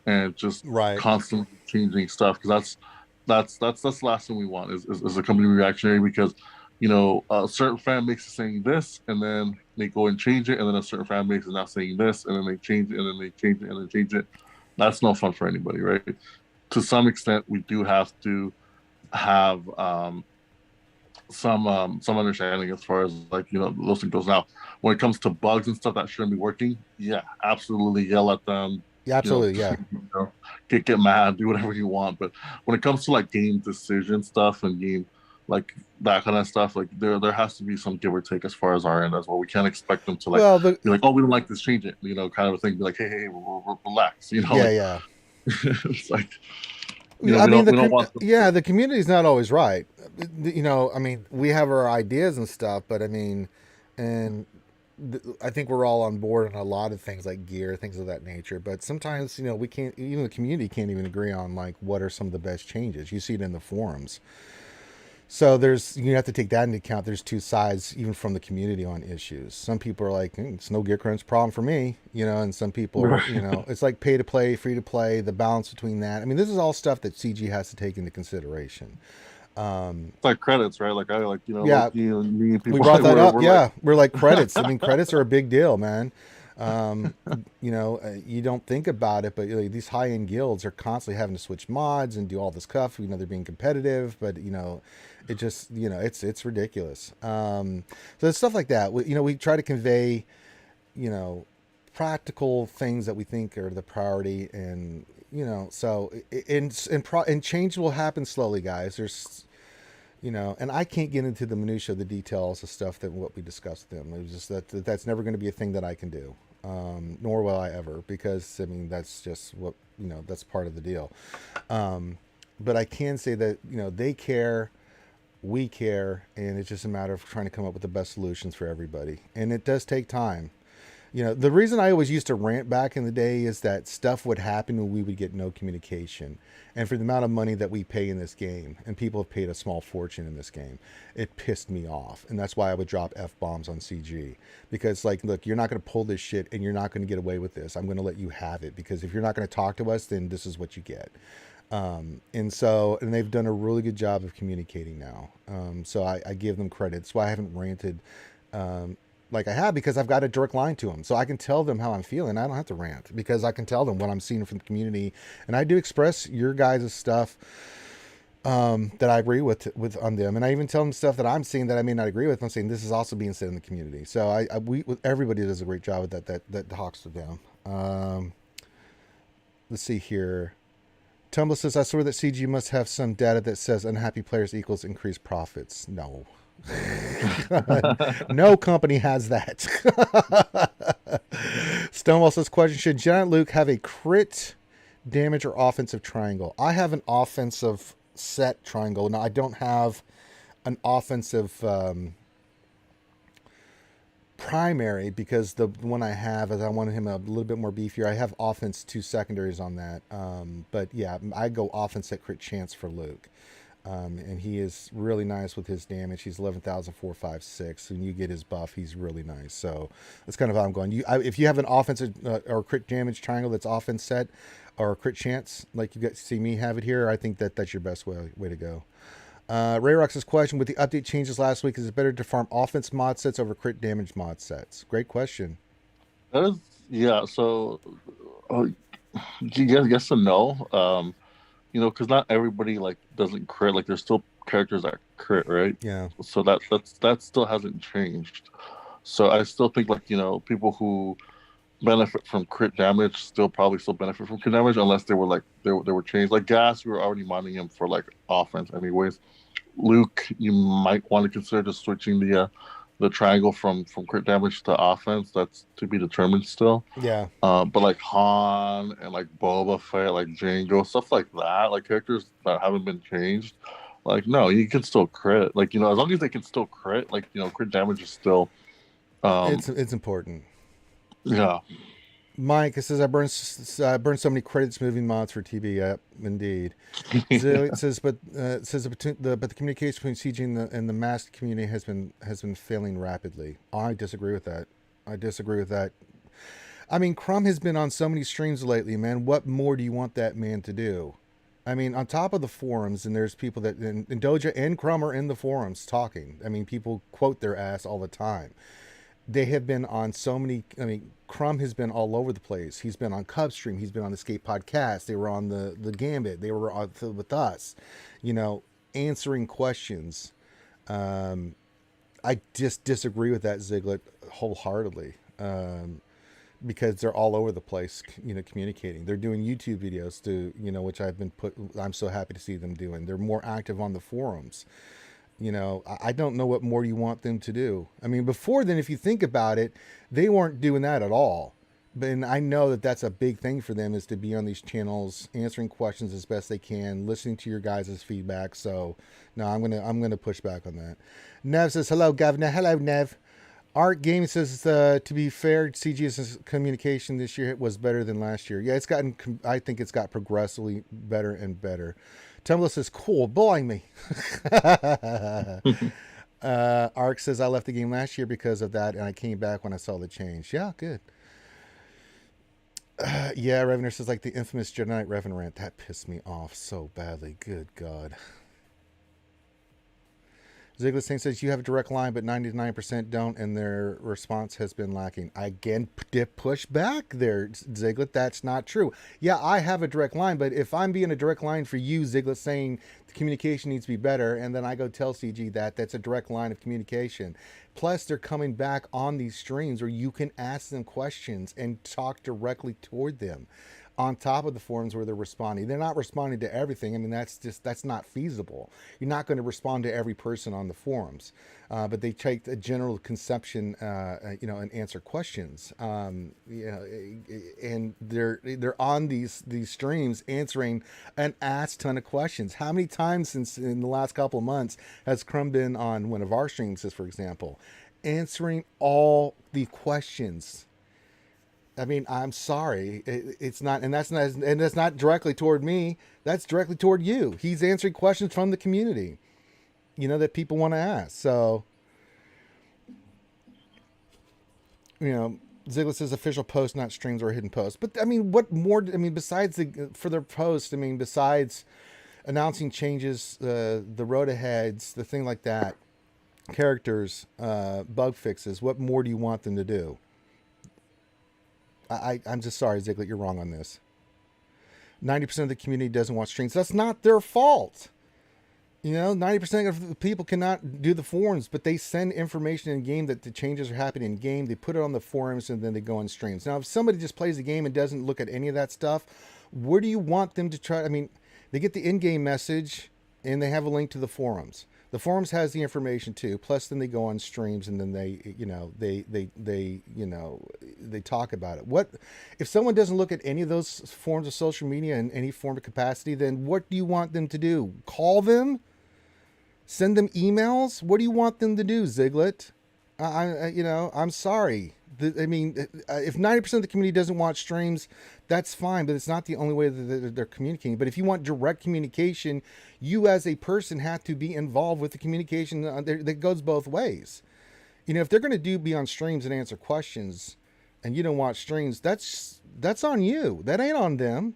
and just constantly changing stuff, because that's the last thing we want is a company reactionary, because a certain fan base is saying this, and then they go and change it, and then a certain fan base is now saying this, and then they change it, and then they change it, and then change it. That's no fun for anybody, right? To some extent, we do have to have some understanding as far as like those things goes. Now, when it comes to bugs and stuff that shouldn't be working, yeah, absolutely yell at them. Yeah, absolutely, get mad, do whatever you want. But when it comes to like game decision stuff and game like that kind of stuff. Like there has to be some give or take as far as our end as well. We can't expect them to like Well, be like, oh, we don't like this, change it, kind of a thing. Be like, hey, relax, yeah, like yeah. it's like I mean, we don't want them yeah, to. the community's not always right. I mean, we have our ideas and stuff, but I mean, and I think we're all on board on a lot of things like gear, things of that nature. But sometimes, we can't. Even the community can't even agree on like what are some of the best changes. You see it in the forums. So you have to take that into account. There's two sides, even from the community, on issues. Some people are like, it's no gear crunch problem for me, and some people are, it's like pay to play, free to play, the balance between that. I mean, this is all stuff that CG has to take into consideration. It's like credits, right? Like I like Yeah, Loki and me, we people brought like that up. we're like Yeah, we're like credits. I mean, credits are a big deal, man. You don't think about it, but these high end guilds are constantly having to switch mods and do all this stuff. They're being competitive, but it just it's ridiculous. So it's stuff like that. We try to convey you know practical things that we think are the priority, and so and change will happen slowly, guys. There's and I can't get into the minutia, the details of stuff that what we discussed with them. It was just that's never going to be a thing that I can do, nor will I ever, because I mean that's just what that's part of the deal. But I can say that they care, we care, and it's just a matter of trying to come up with the best solutions for everybody. And it does take time. The reason I always used to rant back in the day is that stuff would happen when we would get no communication. And for the amount of money that we pay in this game, and people have paid a small fortune in this game, it pissed me off. And that's why I would drop F-bombs on CG. Because, like, look, you're not going to pull this shit, and you're not going to get away with this. I'm going to let you have it. Because if you're not going to talk to us, then this is what you get. And they've done a really good job of communicating now. So I give them credit. That's why I haven't ranted like I have, because I've got a direct line to them, so I can tell them how I'm feeling. I don't have to rant because I can tell them what I'm seeing from the community, and I do express your guys' stuff that I agree with on them, and I even tell them stuff that I'm seeing that I may not agree with. I'm saying this is also being said in the community. So everybody does a great job with that talks to them. Let's see here. Tumble says, I swear that CG must have some data that says unhappy players equals increased profits. No. No company has that. Stonewall says, question, should Giant Luke have a crit damage or offensive triangle? I have an offensive set triangle. Now, I don't have an offensive primary, because the one I have is I wanted him a little bit more beefier. I have offense 2 secondaries on that. But yeah, I go offense at crit chance for Luke. And he is really nice with his damage. He's 11,456. When you get his buff, he's really nice. So that's kind of how I'm going. If you have an offensive or crit damage triangle that's offense set or crit chance, like you see me have it here, I think that's your best way to go. Ray Rox's question, with the update changes last week, is it better to farm offense mod sets over crit damage mod sets? Great question. That is, yeah. So, yes and no. Because not everybody like doesn't crit. Like there's still characters that crit, right? Yeah. So that still hasn't changed. So I still think like people who benefit from crit damage probably still benefit from crit damage, unless they were like they were changed. Like Gas, we were already modding him for like offense anyways. Luke, you might want to consider just switching the triangle from crit damage to offense. That's to be determined still. Yeah. But like Han and like Boba Fett, like Jango, stuff like that, like characters that haven't been changed, like no, you can still crit. Like as long as they can still crit, like crit damage is still. It's important. Yeah. Mike, it says I burned so many credits moving mods for TB. Yep, indeed. It says, but the communication between CG and the masked community has been failing rapidly. I disagree with that. I mean, Crumb has been on so many streams lately, man. What more do you want that man to do? I mean, on top of the forums, and there's people that and Doja and Crumb are in the forums talking. I mean, people quote their ass all the time. They have been on so many. I mean, Crumb has been all over the place. He's been on Cubstream. He's been on the Skate Podcast. They were on the Gambit. They were with us, answering questions. I just disagree with that, Ziglet, wholeheartedly. Because they're all over the place, communicating. They're doing YouTube videos which I'm so happy to see them doing. They're more active on the forums. You know, I don't know what more you want them to do. I mean, before then, if you think about it, they weren't doing that at all. And I know that that's a big thing for them, is to be on these channels, answering questions as best they can, listening to your guys' feedback. So, no, I'm gonna push back on that. Nev says hello, Governor. Hello, Nev. Art Game says, to be fair, CG's communication this year was better than last year. Yeah, it's gotten. I think it's got progressively better and better. Tumblr says, cool, bullying me. Ark says, I left the game last year because of that, and I came back when I saw the change. Yeah, good. Yeah, Revener says, like the infamous Jedi Knight Revenant rant. That pissed me off so badly. Good God. Ziggler Singh says, you have a direct line, but 99% don't, and their response has been lacking. I again did push back there, Ziggler. That's not true. Yeah, I have a direct line, but if I'm being a direct line for you, Ziggler, saying the communication needs to be better, and then I go tell CG that, that's a direct line of communication. Plus, they're coming back on these streams where you can ask them questions and talk directly toward them, on top of the forums where they're responding. They're not responding to everything. I mean, that's not feasible. You're not going to respond to every person on the forums, but they take a general conception, and answer questions. And they're on these streams answering an ass ton of questions. How many times since in the last couple of months has Crumb been on one of our streams, for example, answering all the questions? I mean, I'm sorry, it's not, and that's not directly toward me. That's directly toward you. He's answering questions from the community, that people want to ask. So, Ziggler says official post, not streams or hidden posts. But I mean, what more? I mean, besides for their post, I mean, besides announcing changes, the road aheads, the thing like that, characters, bug fixes. What more do you want them to do? I'm just sorry, Ziggler, you're wrong on this. 90% of the community doesn't watch streams. That's not their fault. 90% of the people cannot do the forums, but they send information in game that the changes are happening in game. They put it on the forums, and then they go on streams. Now, if somebody just plays the game and doesn't look at any of that stuff, where do you want them to try? I mean, they get the in-game message, and they have a link to the forums. The forums has the information too. Plus, then they go on streams, and then they talk about it. What if someone doesn't look at any of those forms of social media in any form of capacity? Then what do you want them to do? Call them? Send them emails? What do you want them to do, Ziglet? I'm sorry. If 90% of the community doesn't watch streams, that's fine, but it's not the only way that they're communicating. But if you want direct communication, you as a person have to be involved with the communication that goes both ways. If they're going to be on streams and answer questions, and you don't watch streams, that's on you. That ain't on them.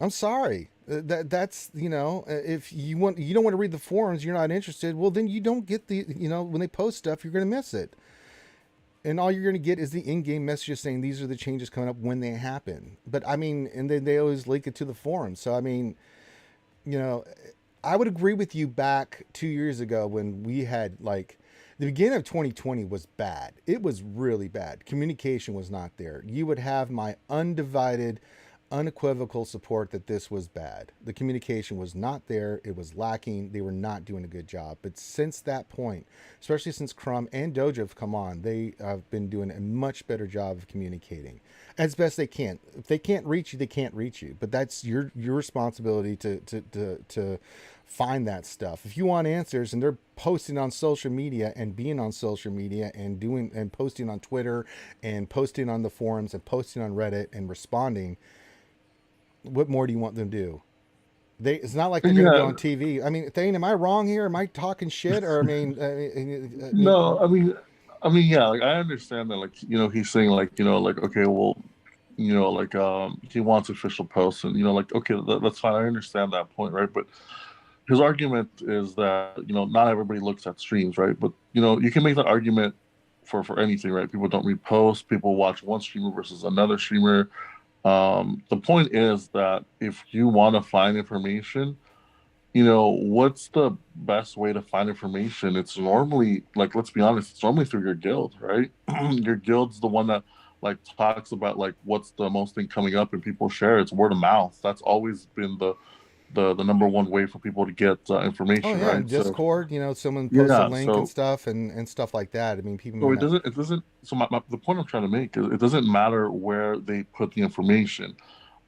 I'm sorry. That's if you don't want to read the forums, you're not interested. Well, then you don't get when they post stuff, you're going to miss it. And all you're going to get is the in-game messages saying these are the changes coming up when they happen. But I mean, and then they always link it to the forum. So I mean, I would agree with you back 2 years ago when we had the beginning of 2020 was bad. It was really bad. Communication was not there. You would have my undivided, unequivocal support that this was bad. The communication was not there. It was lacking. They were not doing a good job. But since that point, especially since Crumb and Dojo have come on, they have been doing a much better job of communicating as best they can. If they can't reach you, they can't reach you. But that's your responsibility to find that stuff. If you want answers, and they're posting on social media and being on social media and doing and posting on Twitter and posting on the forums and posting on Reddit and responding, what more do you want them to do? It's not like they're going to be on TV. I mean, Thane, am I wrong here? Am I talking shit? Or No, yeah, like I understand that, he's saying okay, well, he wants official posts, and okay, that's fine. I understand that point, right? But his argument is that not everybody looks at streams, right? But you can make that argument for anything, right? People don't read posts. People watch one streamer versus another streamer. The point is that if you want to find information, what's the best way to find information? It's normally, let's be honest, it's normally through your guild, right? Your guild's the one that talks about what's the most thing coming up and people share. It's word of mouth. That's always been the number one way for people to get Oh information, yeah, right? and So Discord, someone posts a yeah, link and stuff and stuff like that. I mean, people may so it not. doesn't. So the point I'm trying to make is it doesn't matter where they put the information.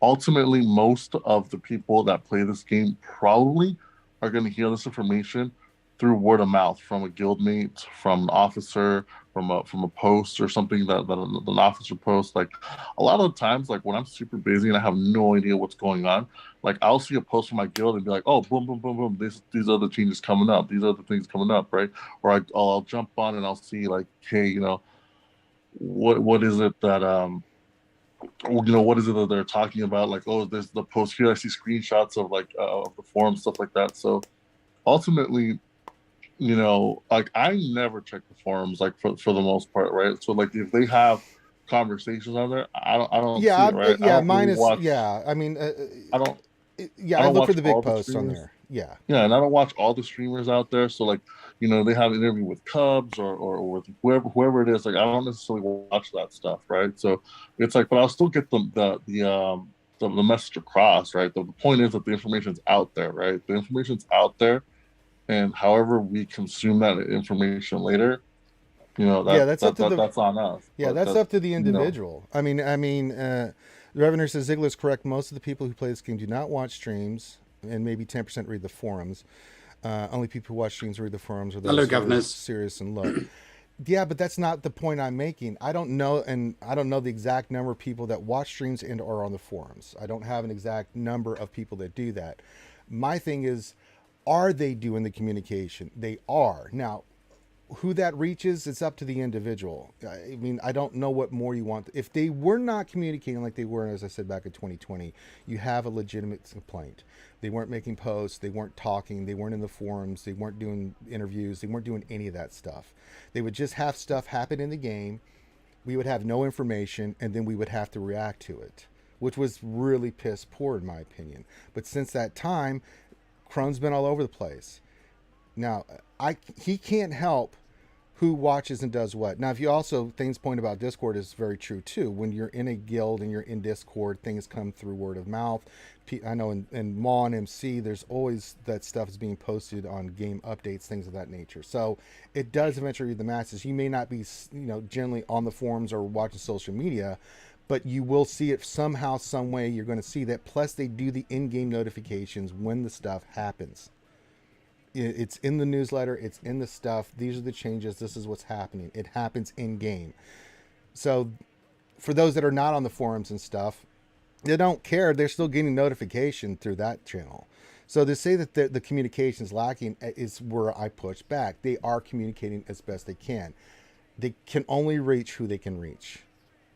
Ultimately, most of the people that play this game probably are going to hear this information through word of mouth from a guildmate, from an officer, from a post or something that an officer posts. Like a lot of the times, like when I'm super busy and I have no idea what's going on, like I'll see a post from my guild and be like, oh, boom, boom, boom, boom. These are the changes coming up. These are the things coming up, right? Or I'll jump on and I'll see like, hey, what is it that what is it that they're talking about? Like, oh, there's the post here. I see screenshots of like of the forum stuff like that. So ultimately, like I never check the forums like for the most part, right? So like if they have conversations on there, I don't see Yeah, it, right? I yeah. don't Mine really is watch. yeah. I mean, I don't. yeah. I I don't look for watch the big all the posts on streamers. there. Yeah, Yeah, and I don't watch all the streamers out there. So like, they have an interview with Cubs or with whoever it is. Like I don't necessarily watch that stuff, right? So it's like, but I'll still get the message across, right? The point is that the information's out there, right? The information's out there, and however we consume that information later, yeah. That's up to the that's on us. yeah. But That's that up to the you know, individual. The Revener says Ziggler's correct. Most of the people who play this game do not watch streams, and maybe 10% read the forums. Only people who watch streams read the forums are Hello, those who are governors. serious and look. Yeah, but that's not the point I'm making. I don't know, and I don't know the exact number of people that watch streams and are on the forums. I don't have an exact number of people that do that. My thing is, are they doing the communication? They are. Now, who that reaches, it's up to the individual. I mean, I don't know what more you want. If they were not communicating like they were, as I said back in 2020, you have a legitimate complaint. They weren't making posts, they weren't talking, they weren't in the forums, they weren't doing interviews, they weren't doing any of that stuff. They would just have stuff happen in the game. We would have no information, and then we would have to react to it, which was really piss poor in my opinion. But since that time, Crone's been all over the place. Now, he can't help who watches and does what. Now, if you also, things point about Discord is very true too. When you're in a guild and you're in Discord, things come through word of mouth. I know in Maw and MC, there's always that stuff is being posted on game updates, things of that nature. So it does eventually reach the masses. You may not be, generally on the forums or watching social media, but you will see it somehow, some way. You're going to see that. Plus, they do the in-game notifications when the stuff happens. It's in the newsletter, it's in the stuff. These are the changes, this is what's happening. It happens in game. So for those that are not on the forums and stuff, they don't care. They're still getting notification through that channel. So to say that the communication is lacking is where I push back. They are communicating as best they can. They can only reach who they can reach.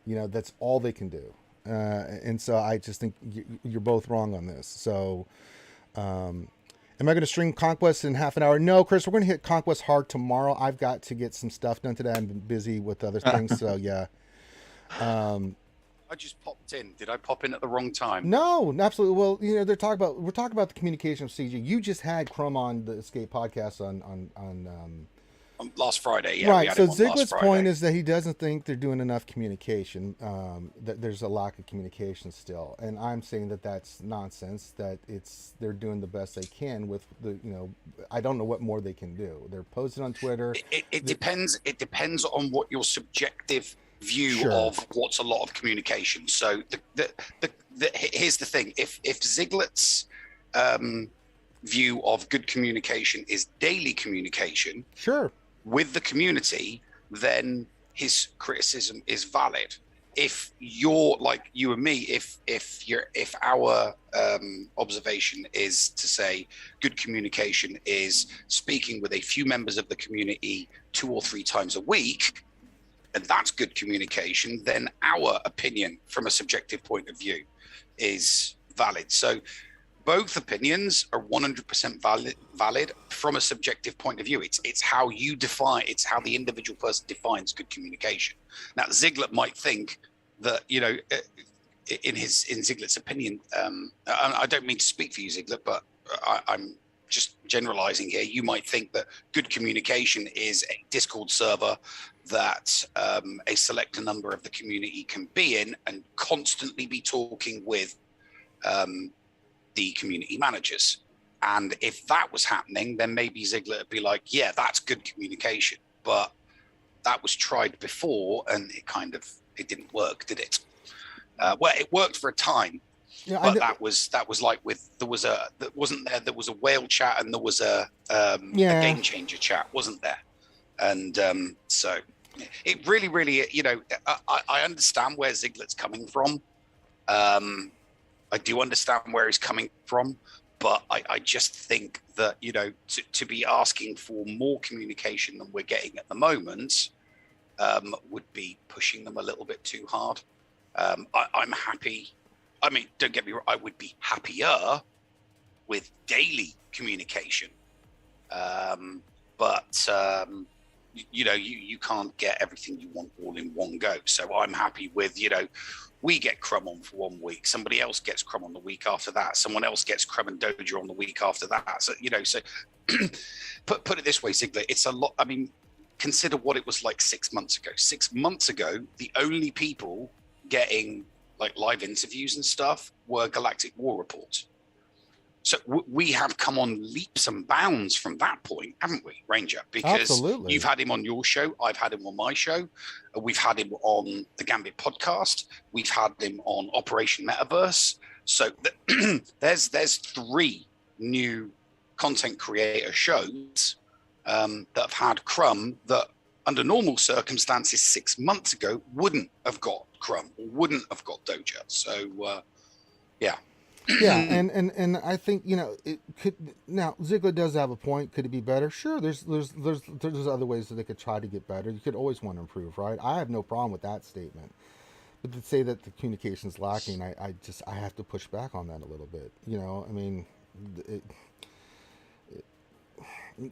That's all they can do. And so I just think you're both wrong on this. So am I going to stream Conquest in half an hour? No, Chris, we're going to hit Conquest hard tomorrow. I've got to get some stuff done today. I'm busy with other things, so yeah. I just popped in. Did I pop in at the wrong time? No, absolutely. Well, we're talking about the communication of CG. You just had Chrome on the Escape podcast on last Friday, yeah. Right. We had So him on last Ziglet's Friday. point is that he doesn't think they're doing enough communication. That there's a lack of communication still, and I'm saying that that's nonsense. That they're doing the best they can with the I don't know what more they can do. They're posting on Twitter. It depends. It depends on what your subjective view of what's a lot of communication. So here's the thing: if Ziglet's view of good communication is daily communication, sure, with the community, then his criticism is valid. If you're like you and me, if our observation is to say good communication is speaking with a few members of the community 2 or 3 times a week, and that's good communication, then our opinion from a subjective point of view is valid. So both opinions are 100% valid from a subjective point of view. It's how you define, it's how the individual person defines good communication. Now, Ziglet might think that, in Ziglet's opinion, I don't mean to speak for you, Ziglet, but I'm just generalizing here. You might think that good communication is a Discord server that a select number of the community can be in and constantly be talking with the community managers. And if that was happening, then maybe Ziegler would be like, yeah, that's good communication. But that was tried before and it didn't work, did it? Well, it worked for a time. Yeah, but that was like there was a whale chat and there was a game changer chat, wasn't there? And so it really, you know, I understand where Ziegler's coming from. I do understand where he's coming from, but I just think that, you know, to be asking for more communication than we're getting at the moment would be pushing them a little bit too hard. I'm happy. I mean, don't get me wrong, I would be happier with daily communication. But you know, you can't get everything you want all in one go. So I'm happy with, you know, we get Crumb on for 1 week, somebody else gets Crumb on the week after that, someone else gets Crumb and Doja on the week after that. So, you know, so put it this way, Ziegler, it's a lot. I mean, consider what it was like 6 months ago. 6 months ago, the only people getting like live interviews and stuff were Galactic War Report. So we have come on leaps and bounds from that point, haven't we, Ranger? Because Absolutely. You've had him on your show, I've had him on my show, we've had him on the Gambit podcast, we've had him on Operation Metaverse. So there's 3 new content creator shows that have had Crumb that under normal circumstances 6 months ago wouldn't have got Crumb or wouldn't have got Doja. So yeah. Yeah, and I think, you know, it could. Now Ziegler does have a point. Could it be better? Sure. There's other ways that they could try to get better. You could always want to improve, right? I have no problem with that statement. But to say that the communication's lacking, I have to push back on that a little bit. You know, I mean,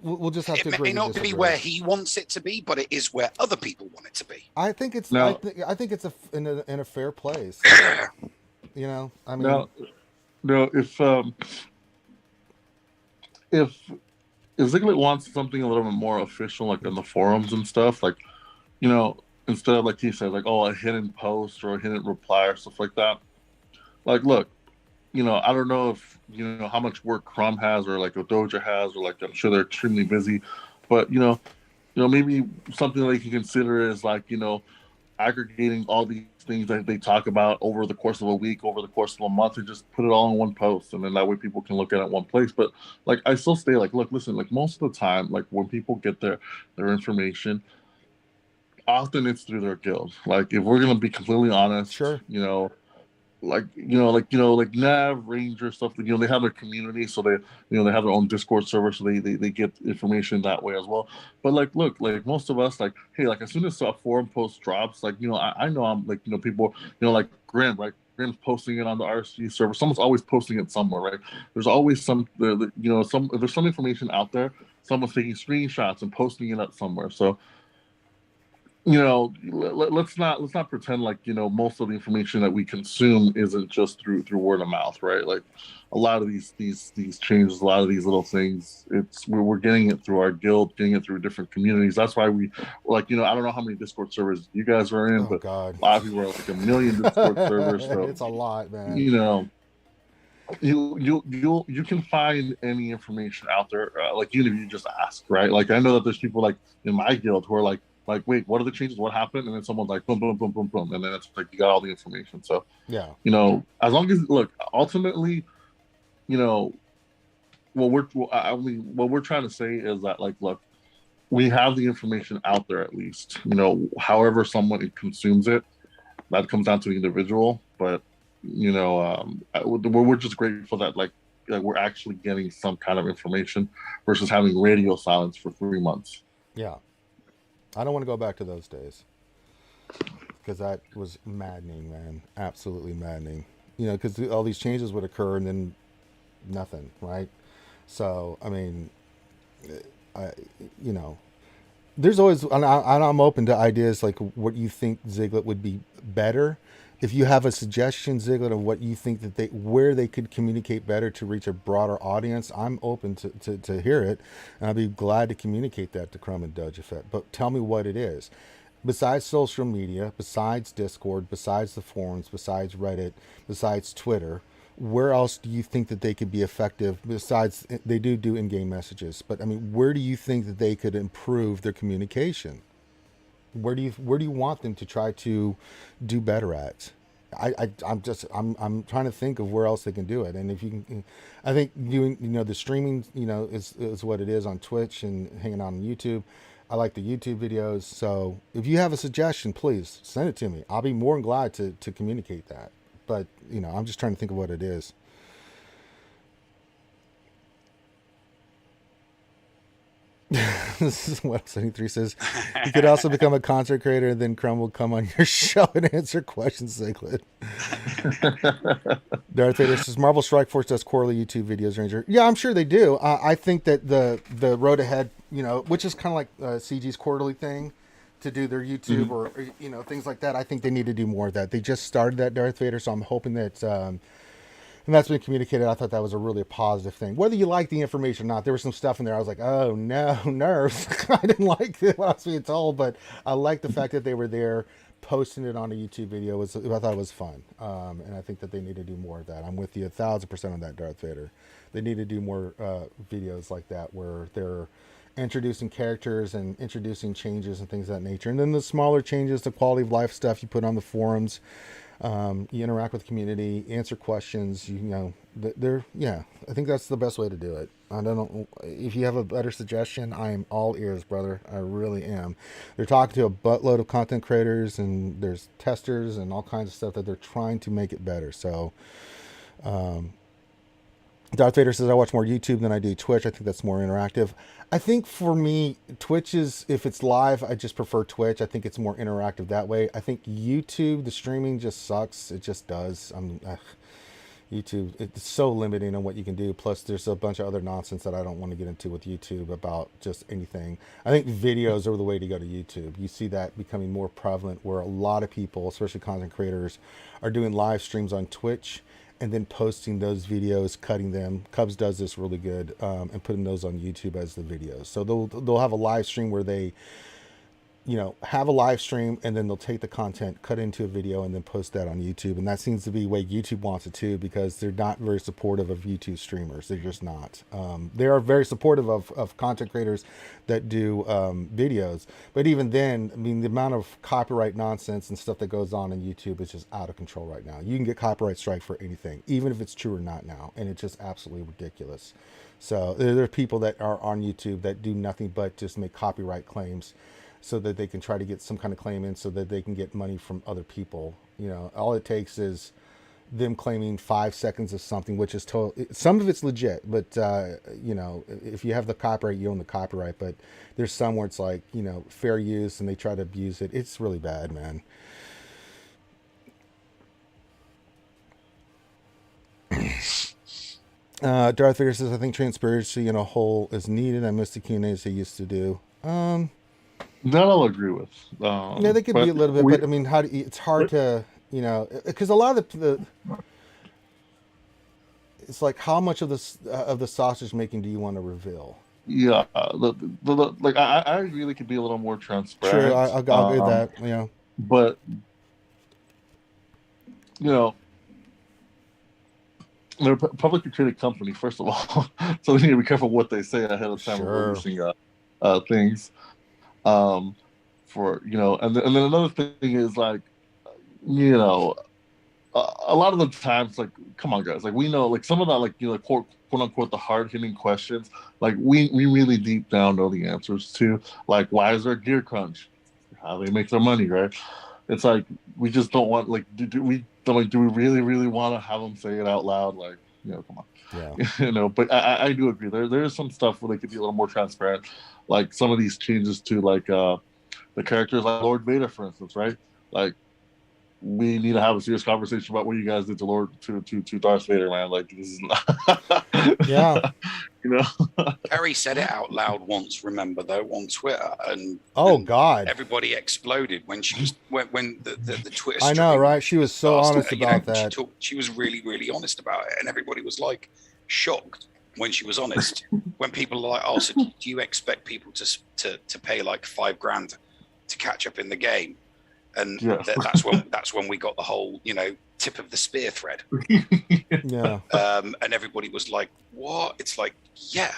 we'll just have to. It may not be where he wants it to be, but it is where other people want it to be. I think it's. No. I think it's in a fair place. You know, I mean. No, if Ziegler wants something a little bit more official, like in the forums and stuff, like, you know, instead of like he said, like, oh, a hidden post or a hidden reply or stuff like that. Like, look, you know, I don't know if you know how much work Crumb has or like Doja has, or like I'm sure they're extremely busy, but you know, maybe something that you can consider is like, you know, aggregating all these things that they talk about over the course of a week, over the course of a month, and just put it all in one post, and then that way people can look at it in one place. But like, I still stay like, look, listen, like most of the time, like when people get their information, often it's through their guild. Like if we're gonna be completely honest, sure, you know, like Nav Ranger stuff, you know, they have their community, so they, you know, they have their own Discord server, so they get information that way as well. But like, look, like most of us, like, hey, like as soon as a forum post drops, like, you know, I know I'm like, you know, people, you know, like Grande, right? Grande's posting it on the RSG server. Someone's always posting it somewhere, right? There's always some, you know, there's some information out there. Someone's taking screenshots and posting it up somewhere. So, you know, let's not pretend like, you know, most of the information that we consume isn't just through word of mouth, right? Like a lot of these changes, a lot of these little things, we're getting it through our guild, getting it through different communities. That's why we, like, you know, I don't know how many Discord servers you guys are in, but God. A lot of people are like 1 million Discord servers. So it's a lot, man. You know, you can find any information out there, like even if you just ask, right? Like I know that there's people like in my guild who are like, wait, what are the changes? What happened? And then someone's like, boom, boom, boom, boom, boom. And then it's like, you got all the information. So, yeah, you know, as long as, look, ultimately, you know, what we're trying to say is that, like, look, we have the information out there at least, you know, however someone consumes it, that comes down to the individual. But, you know, we're just grateful that, like we're actually getting some kind of information versus having radio silence for 3 months. Yeah. I don't want to go back to those days because that was maddening, man. Absolutely maddening. You know, because all these changes would occur and then nothing, right? So, I mean, you know, there's always, and I'm open to ideas like what you think Ziegler would be better. If you have a suggestion, Ziegler, of what you think that where they could communicate better to reach a broader audience, I'm open to hear it, and I'd be glad to communicate that to Crumb and Doja Fett. But tell me what it is. Besides social media, besides Discord, besides the forums, besides Reddit, besides Twitter, where else do you think that they could be effective besides they do in-game messages? But I mean, where do you think that they could improve their communication? Where do you want them to try to do better at? I'm trying to think of where else they can do it. And if you can, I think doing, the streaming, is what it is on Twitch and hanging out on YouTube. I like the YouTube videos. So if you have a suggestion, please send it to me. I'll be more than glad to communicate that. But, I'm just trying to think of what it is. This is what 73 says. You could also become a content creator, and then Crumb will come on your show and answer questions, Ziglet. Darth Vader says Marvel Strike Force does quarterly YouTube videos, Ranger. Yeah, I'm sure they do. I think that the road ahead, which is kind of like CG's quarterly thing, to do their YouTube or things like that. I think they need to do more of that. They just started that, Darth Vader, so I'm hoping that. And that's been communicated. I thought that was a really positive thing. Whether you like the information or not, there was some stuff in there I was like, oh no, nerves. I didn't like what I was being told, but I like the fact that they were there posting it on a YouTube video. I thought it was fun. And I think that they need to do more of that. I'm with you 1,000% on that, Darth Vader. They need to do more videos like that where they're introducing characters and introducing changes and things of that nature. And then the smaller changes, the quality of life stuff you put on the forums. You interact with the community, answer questions, I think that's the best way to do it. I don't know if you have a better suggestion. I am all ears, brother. I really am. They're talking to a buttload of content creators, and there's testers and all kinds of stuff that they're trying to make it better. So, Darth Vader says, I watch more YouTube than I do Twitch. I think that's more interactive. I think for me, Twitch is, if it's live, I just prefer Twitch. I think it's more interactive that way. I think YouTube, the streaming just sucks. It just does. YouTube, it's so limiting on what you can do. Plus, there's a bunch of other nonsense that I don't want to get into with YouTube about just anything. I think videos are the way to go to YouTube. You see that becoming more prevalent where a lot of people, especially content creators, are doing live streams on Twitch and then posting those videos, cutting them. Cubs does this really good, and putting those on YouTube as the videos. So they'll have a live stream where they, have a live stream, and then they'll take the content, cut it into a video, and then post that on YouTube. And that seems to be the way YouTube wants it too, because they're not very supportive of YouTube streamers. They're just not. They are very supportive of content creators that do videos. But even then, I mean, the amount of copyright nonsense and stuff that goes on YouTube is just out of control right now. You can get copyright strike for anything, even if it's true or not now. And it's just absolutely ridiculous. So there are people that are on YouTube that do nothing but just make copyright claims so that they can try to get some kind of claim in so that they can get money from other people. All it takes is them claiming 5 seconds of something, which is some of it's legit, but if you have the copyright, you own the copyright. But there's some where it's like, fair use, and they try to abuse it. It's really bad, man. Darth Vader says, I think transparency in a whole is needed. I miss the Q&A as they used to do. That I'll agree with. Yeah, they could be a little bit, but I mean, it's hard to, because a lot of the it's like, how much of the sausage making do you want to reveal? Yeah, like I really could be a little more transparent. Sure, I'll agree with that. Yeah, but they're a publicly traded company, first of all, so they need to be careful what they say ahead of time of releasing things. And then another thing is like, a lot of the times, like, come on, guys, like, we know, like, some of that, like, quote unquote, the hard hitting questions, like, we really deep down know the answers to, like, why is there a gear crunch? How they make their money, right? It's like, we just don't want, like, do we really, really want to have them say it out loud? Like, come on. Yeah. But I do agree. There is some stuff where they could be a little more transparent. Like some of these changes to, like, the characters, like Lord Vader, for instance, right? Like, we need to have a serious conversation about what you guys did to Darth Vader, man. Like, this is not... Yeah. Perry said it out loud once, remember, though, on Twitter, and God, everybody exploded when she was when the Twitter. I know, right? She was so honest about that. She was really, really honest about it, and everybody was like shocked when she was honest. When people are like, "Oh, so do you expect people to pay like $5,000 to catch up in the game?" And Yeah. that's when we got the whole, tip of the spear thread. Yeah. And everybody was like, what? It's like, yeah,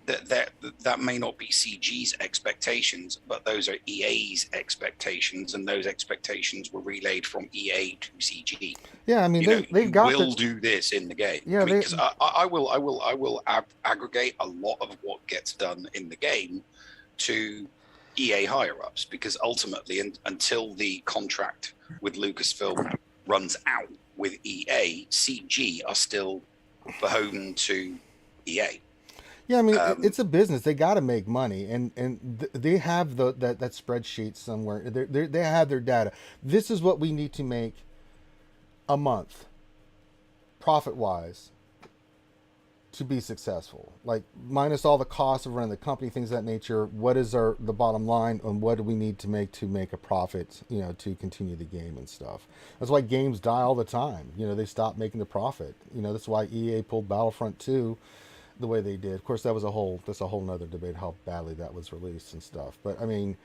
that may not be CG's expectations, but those are EA's expectations, and those expectations were relayed from EA to CG. Yeah, I mean, they've got will do this in the game. Yeah, because I will aggregate a lot of what gets done in the game to EA higher ups, because ultimately, until the contract with Lucasfilm runs out with EA, CG are still beholden to EA. Yeah, I mean, it's a business. They got to make money, and they have that spreadsheet somewhere. They have their data. This is what we need to make a month, profit wise, to be successful. Like, minus all the costs of running the company, things of that nature. What is the bottom line, and what do we need to make a profit? To continue the game and stuff. That's why games die all the time. They stop making the profit. That's why EA pulled Battlefront 2 the way they did. Of course, that's a whole nother debate how badly that was released and stuff. But I mean,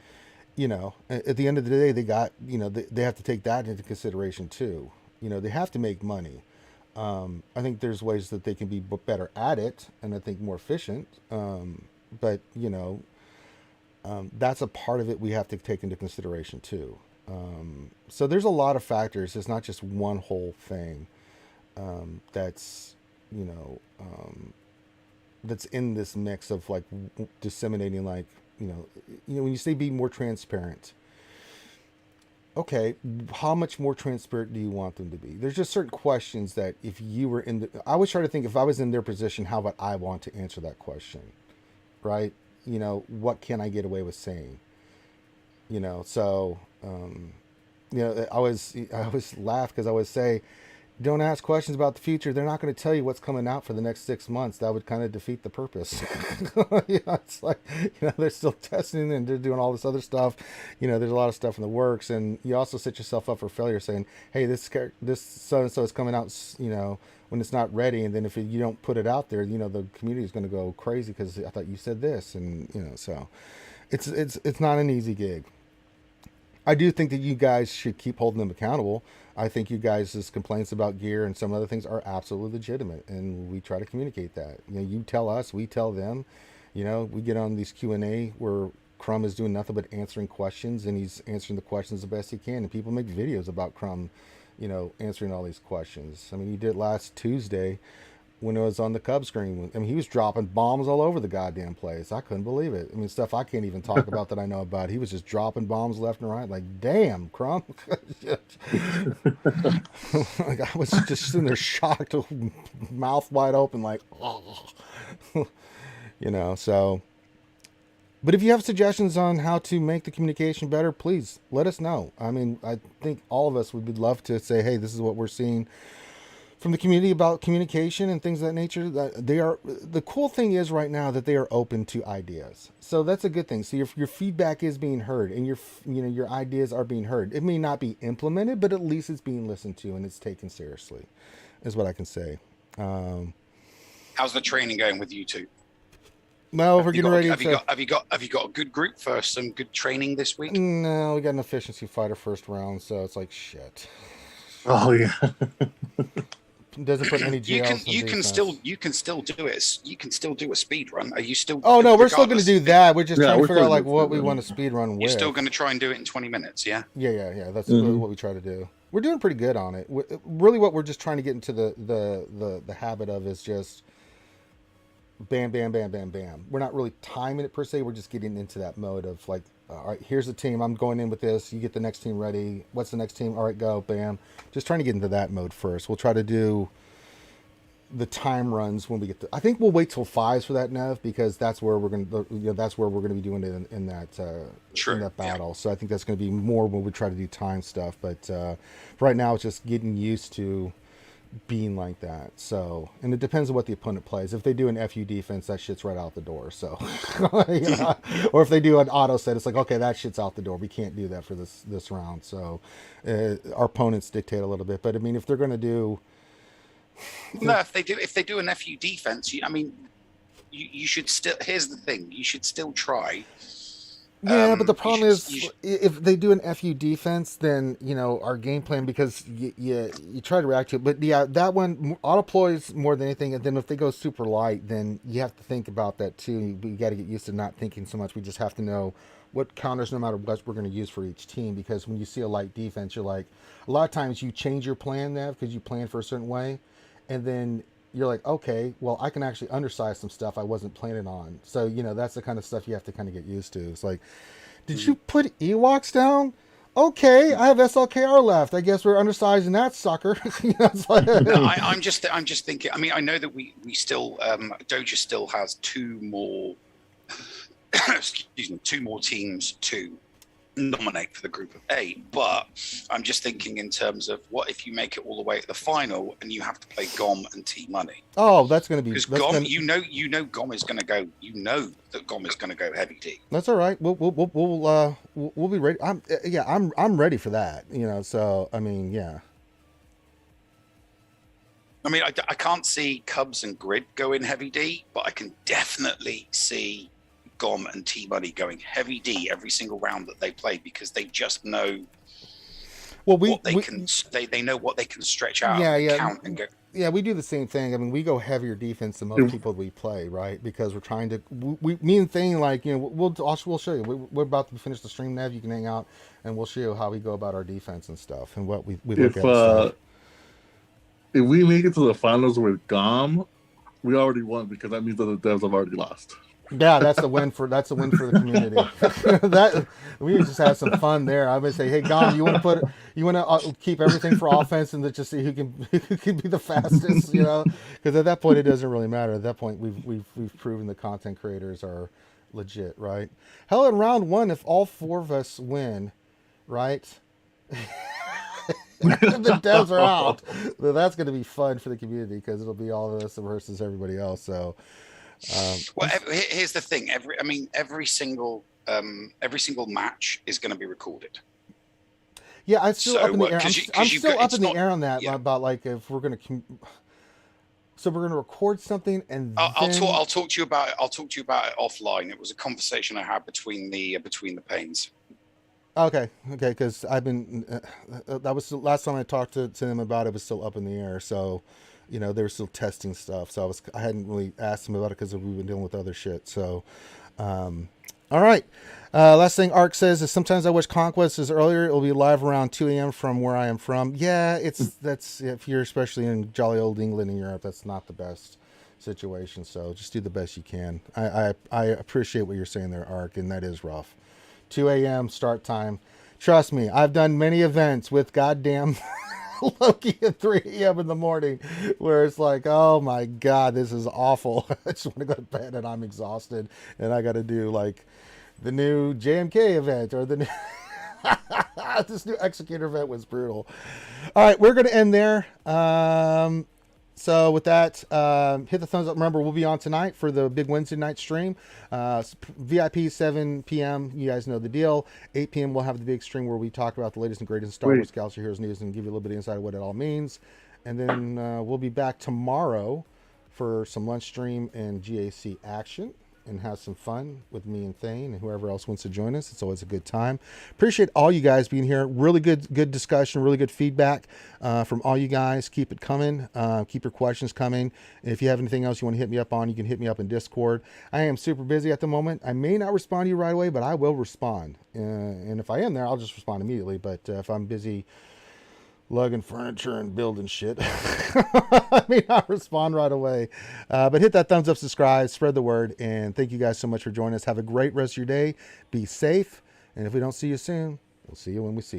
at the end of the day, they got, they have to take that into consideration too. They have to make money. I think there's ways that they can be better at it, and I think more efficient. But that's a part of it we have to take into consideration too. So there's a lot of factors. It's not just one whole thing that's that's in this mix of like disseminating, like, when you say be more transparent, okay, how much more transparent do you want them to be? There's just certain questions that if you were I always try to think, if I was in their position, how would I want to answer that question, right? What can I get away with saying? So I always laugh, because I always say, don't ask questions about the future. They're not going to tell you what's coming out for the next 6 months. That would kind of defeat the purpose. It's like, they're still testing and they're doing all this other stuff. There's a lot of stuff in the works, and you also set yourself up for failure saying, hey, this so and so is coming out, when it's not ready. And then if you don't put it out there, the community is going to go crazy because I thought you said this, and so it's not an easy gig. I do think that you guys should keep holding them accountable. I think you guys' complaints about gear and some other things are absolutely legitimate, and we try to communicate that. You tell us, we tell them. We get on these Q&A where Crumb is doing nothing but answering questions, and he's answering the questions the best he can, and people make videos about Crumb, answering all these questions. I mean, he did last Tuesday when it was on the Cubs screen. I mean, he was dropping bombs all over the goddamn place. I couldn't believe it. I mean, stuff I can't even talk about that I know about. He was just dropping bombs left and right. Like, damn, Crumb. Like, I was just sitting there shocked, mouth wide open, like, oh. So. But if you have suggestions on how to make the communication better, please let us know. I mean, I think all of us would love to say, hey, this is what we're seeing from the community about communication and things of that nature. That the cool thing is right now that they are open to ideas. So that's a good thing. So your feedback is being heard, and your ideas are being heard. It may not be implemented, but at least it's being listened to and it's taken seriously, is what I can say. How's the training going with you two? Well, we're getting ready. Have you got a good group for some good training this week? No, we got an efficiency fighter first round, so it's like shit. Oh yeah. Doesn't put any GLs. You can still do it. You can still do a speed run. Are you still? Oh no, we're still going to do that. We're just trying to figure out like what we want to speed run with. You're still going to try and do it in 20 minutes, yeah? Yeah. That's what we try to do. We're doing pretty good on it. Really, what we're just trying to get into the habit of is just bam, bam, bam, bam, bam. We're not really timing it per se. We're just getting into that mode of like, all right, here's the team. I'm going in with this. You get the next team ready. What's the next team? All right, go, bam. Just trying to get into that mode first. We'll try to do the time runs when we get to. I think we'll wait till 5s for that, Nev, because that's where we're going to. That's where we're going to be doing it in that battle. Yeah. So I think that's going to be more when we try to do time stuff. But right now, it's just getting used to being like that. So, and it depends on what the opponent plays. If they do an FU defense, that shit's right out the door. So, or if they do an auto set, it's like, okay, that shit's out the door. We can't do that for this round. So, our opponents dictate a little bit. But I mean, if they're going to do, no, if they do an FU defense, I mean, you should still. Here's the thing: you should still try Yeah, but the You problem should, you is if they do an FU defense, then our game plan, because you try to react to it. But yeah, that one auto deploys more than anything. And then if they go super light, then you have to think about that too. We got to get used to not thinking so much. We just have to know what counters, no matter what we're going to use for each team. Because when you see a light defense, you're like, a lot of times you change your plan, Nev, because you plan for a certain way, and then you're like, okay, well, I can actually undersize some stuff I wasn't planning on. So, that's the kind of stuff you have to kind of get used to. It's like, did you put Ewoks down? Okay, I have SLKR left. I guess we're undersizing that sucker. It's like, no, I'm just thinking. I mean, I know that we still Doja still has two more excuse me, two more teams to nominate for the group of 8, but I'm just thinking in terms of what if you make it all the way to the final and you have to play GOM and T Money. Oh, that's going to be because GOM. GOM is going to go. That GOM is going to go heavy D. That's all right. We'll be ready. I'm ready for that. So I mean, yeah. I mean, I can't see Cubs and Grid going heavy D, but I can definitely see GOM and T Money going heavy D every single round that they play, because they just know they know what they can stretch out, count and go. Yeah, we do the same thing. I mean, we go heavier defense than most people we play, right? Because we're trying to. Me and Thane, like we'll show you. We're about to finish the stream, Nev. You can hang out, and we'll show you how we go about our defense and stuff, and what we look at. Stuff. If we make it to the finals with GOM, we already won, because that means that the devs have already lost. Yeah, that's a win for the community. That we just have some fun there. I would say, hey, GOM, you want to keep everything for offense and just see who can be the fastest, because at that point it doesn't really matter. At that point we've proven the content creators are legit, right? Hell, in round 1, if all 4 of us win, right? The devs are out. That's going to be fun for the community, because it'll be all of us versus everybody else. So. Well, here's the thing. Every single match is going to be recorded. Yeah, I'm still up in the air. I'm still up in the air on that, about like if we're going to. So we're going to record something, and I'll talk to you about it. I'll talk to you about it offline. It was a conversation I had between the panes. Okay, because I've been. That was the last time I talked to them about it. It was still up in the air, so. They were still testing stuff, so I hadn't really asked them about it because we've been dealing with other shit. So, all right. Last thing Ark says is sometimes I wish Conquest is earlier. It'll be live around 2 a.m. from where I am from. Yeah, that's if you're especially in jolly old England and Europe, that's not the best situation. So just do the best you can. I appreciate what you're saying there, Ark, and that is rough. 2 a.m. start time. Trust me, I've done many events with goddamn. Loki at 3 a.m. in the morning, where it's like, oh my god, this is awful. I just want to go to bed and I'm exhausted, and I got to do like the new JMK event or the new this new Executor event was brutal. All right, we're going to end there. So with that, hit the thumbs up. Remember, we'll be on tonight for the big Wednesday night stream. VIP 7 p.m. You guys know the deal. 8 p.m. we'll have the big stream where we talk about the latest and greatest Star Wars Galaxy Heroes news and give you a little bit of insight of what it all means. And then we'll be back tomorrow for some lunch stream and GAC action, and have some fun with me and Thane and whoever else wants to join us. It's always a good time. Appreciate all you guys being here. Really good discussion, really good feedback from all you guys. Keep it coming. Keep your questions coming. And if you have anything else you want to hit me up on, you can hit me up in Discord. I am super busy at the moment. I may not respond to you right away, but I will respond. And if I am there, I'll just respond immediately. But if I'm busy lugging furniture and building shit, I may not respond right away. But hit that thumbs up, subscribe, spread the word, and thank you guys so much for joining us. Have a great rest of your day. Be safe, and if we don't see you soon, we'll see you when we see you.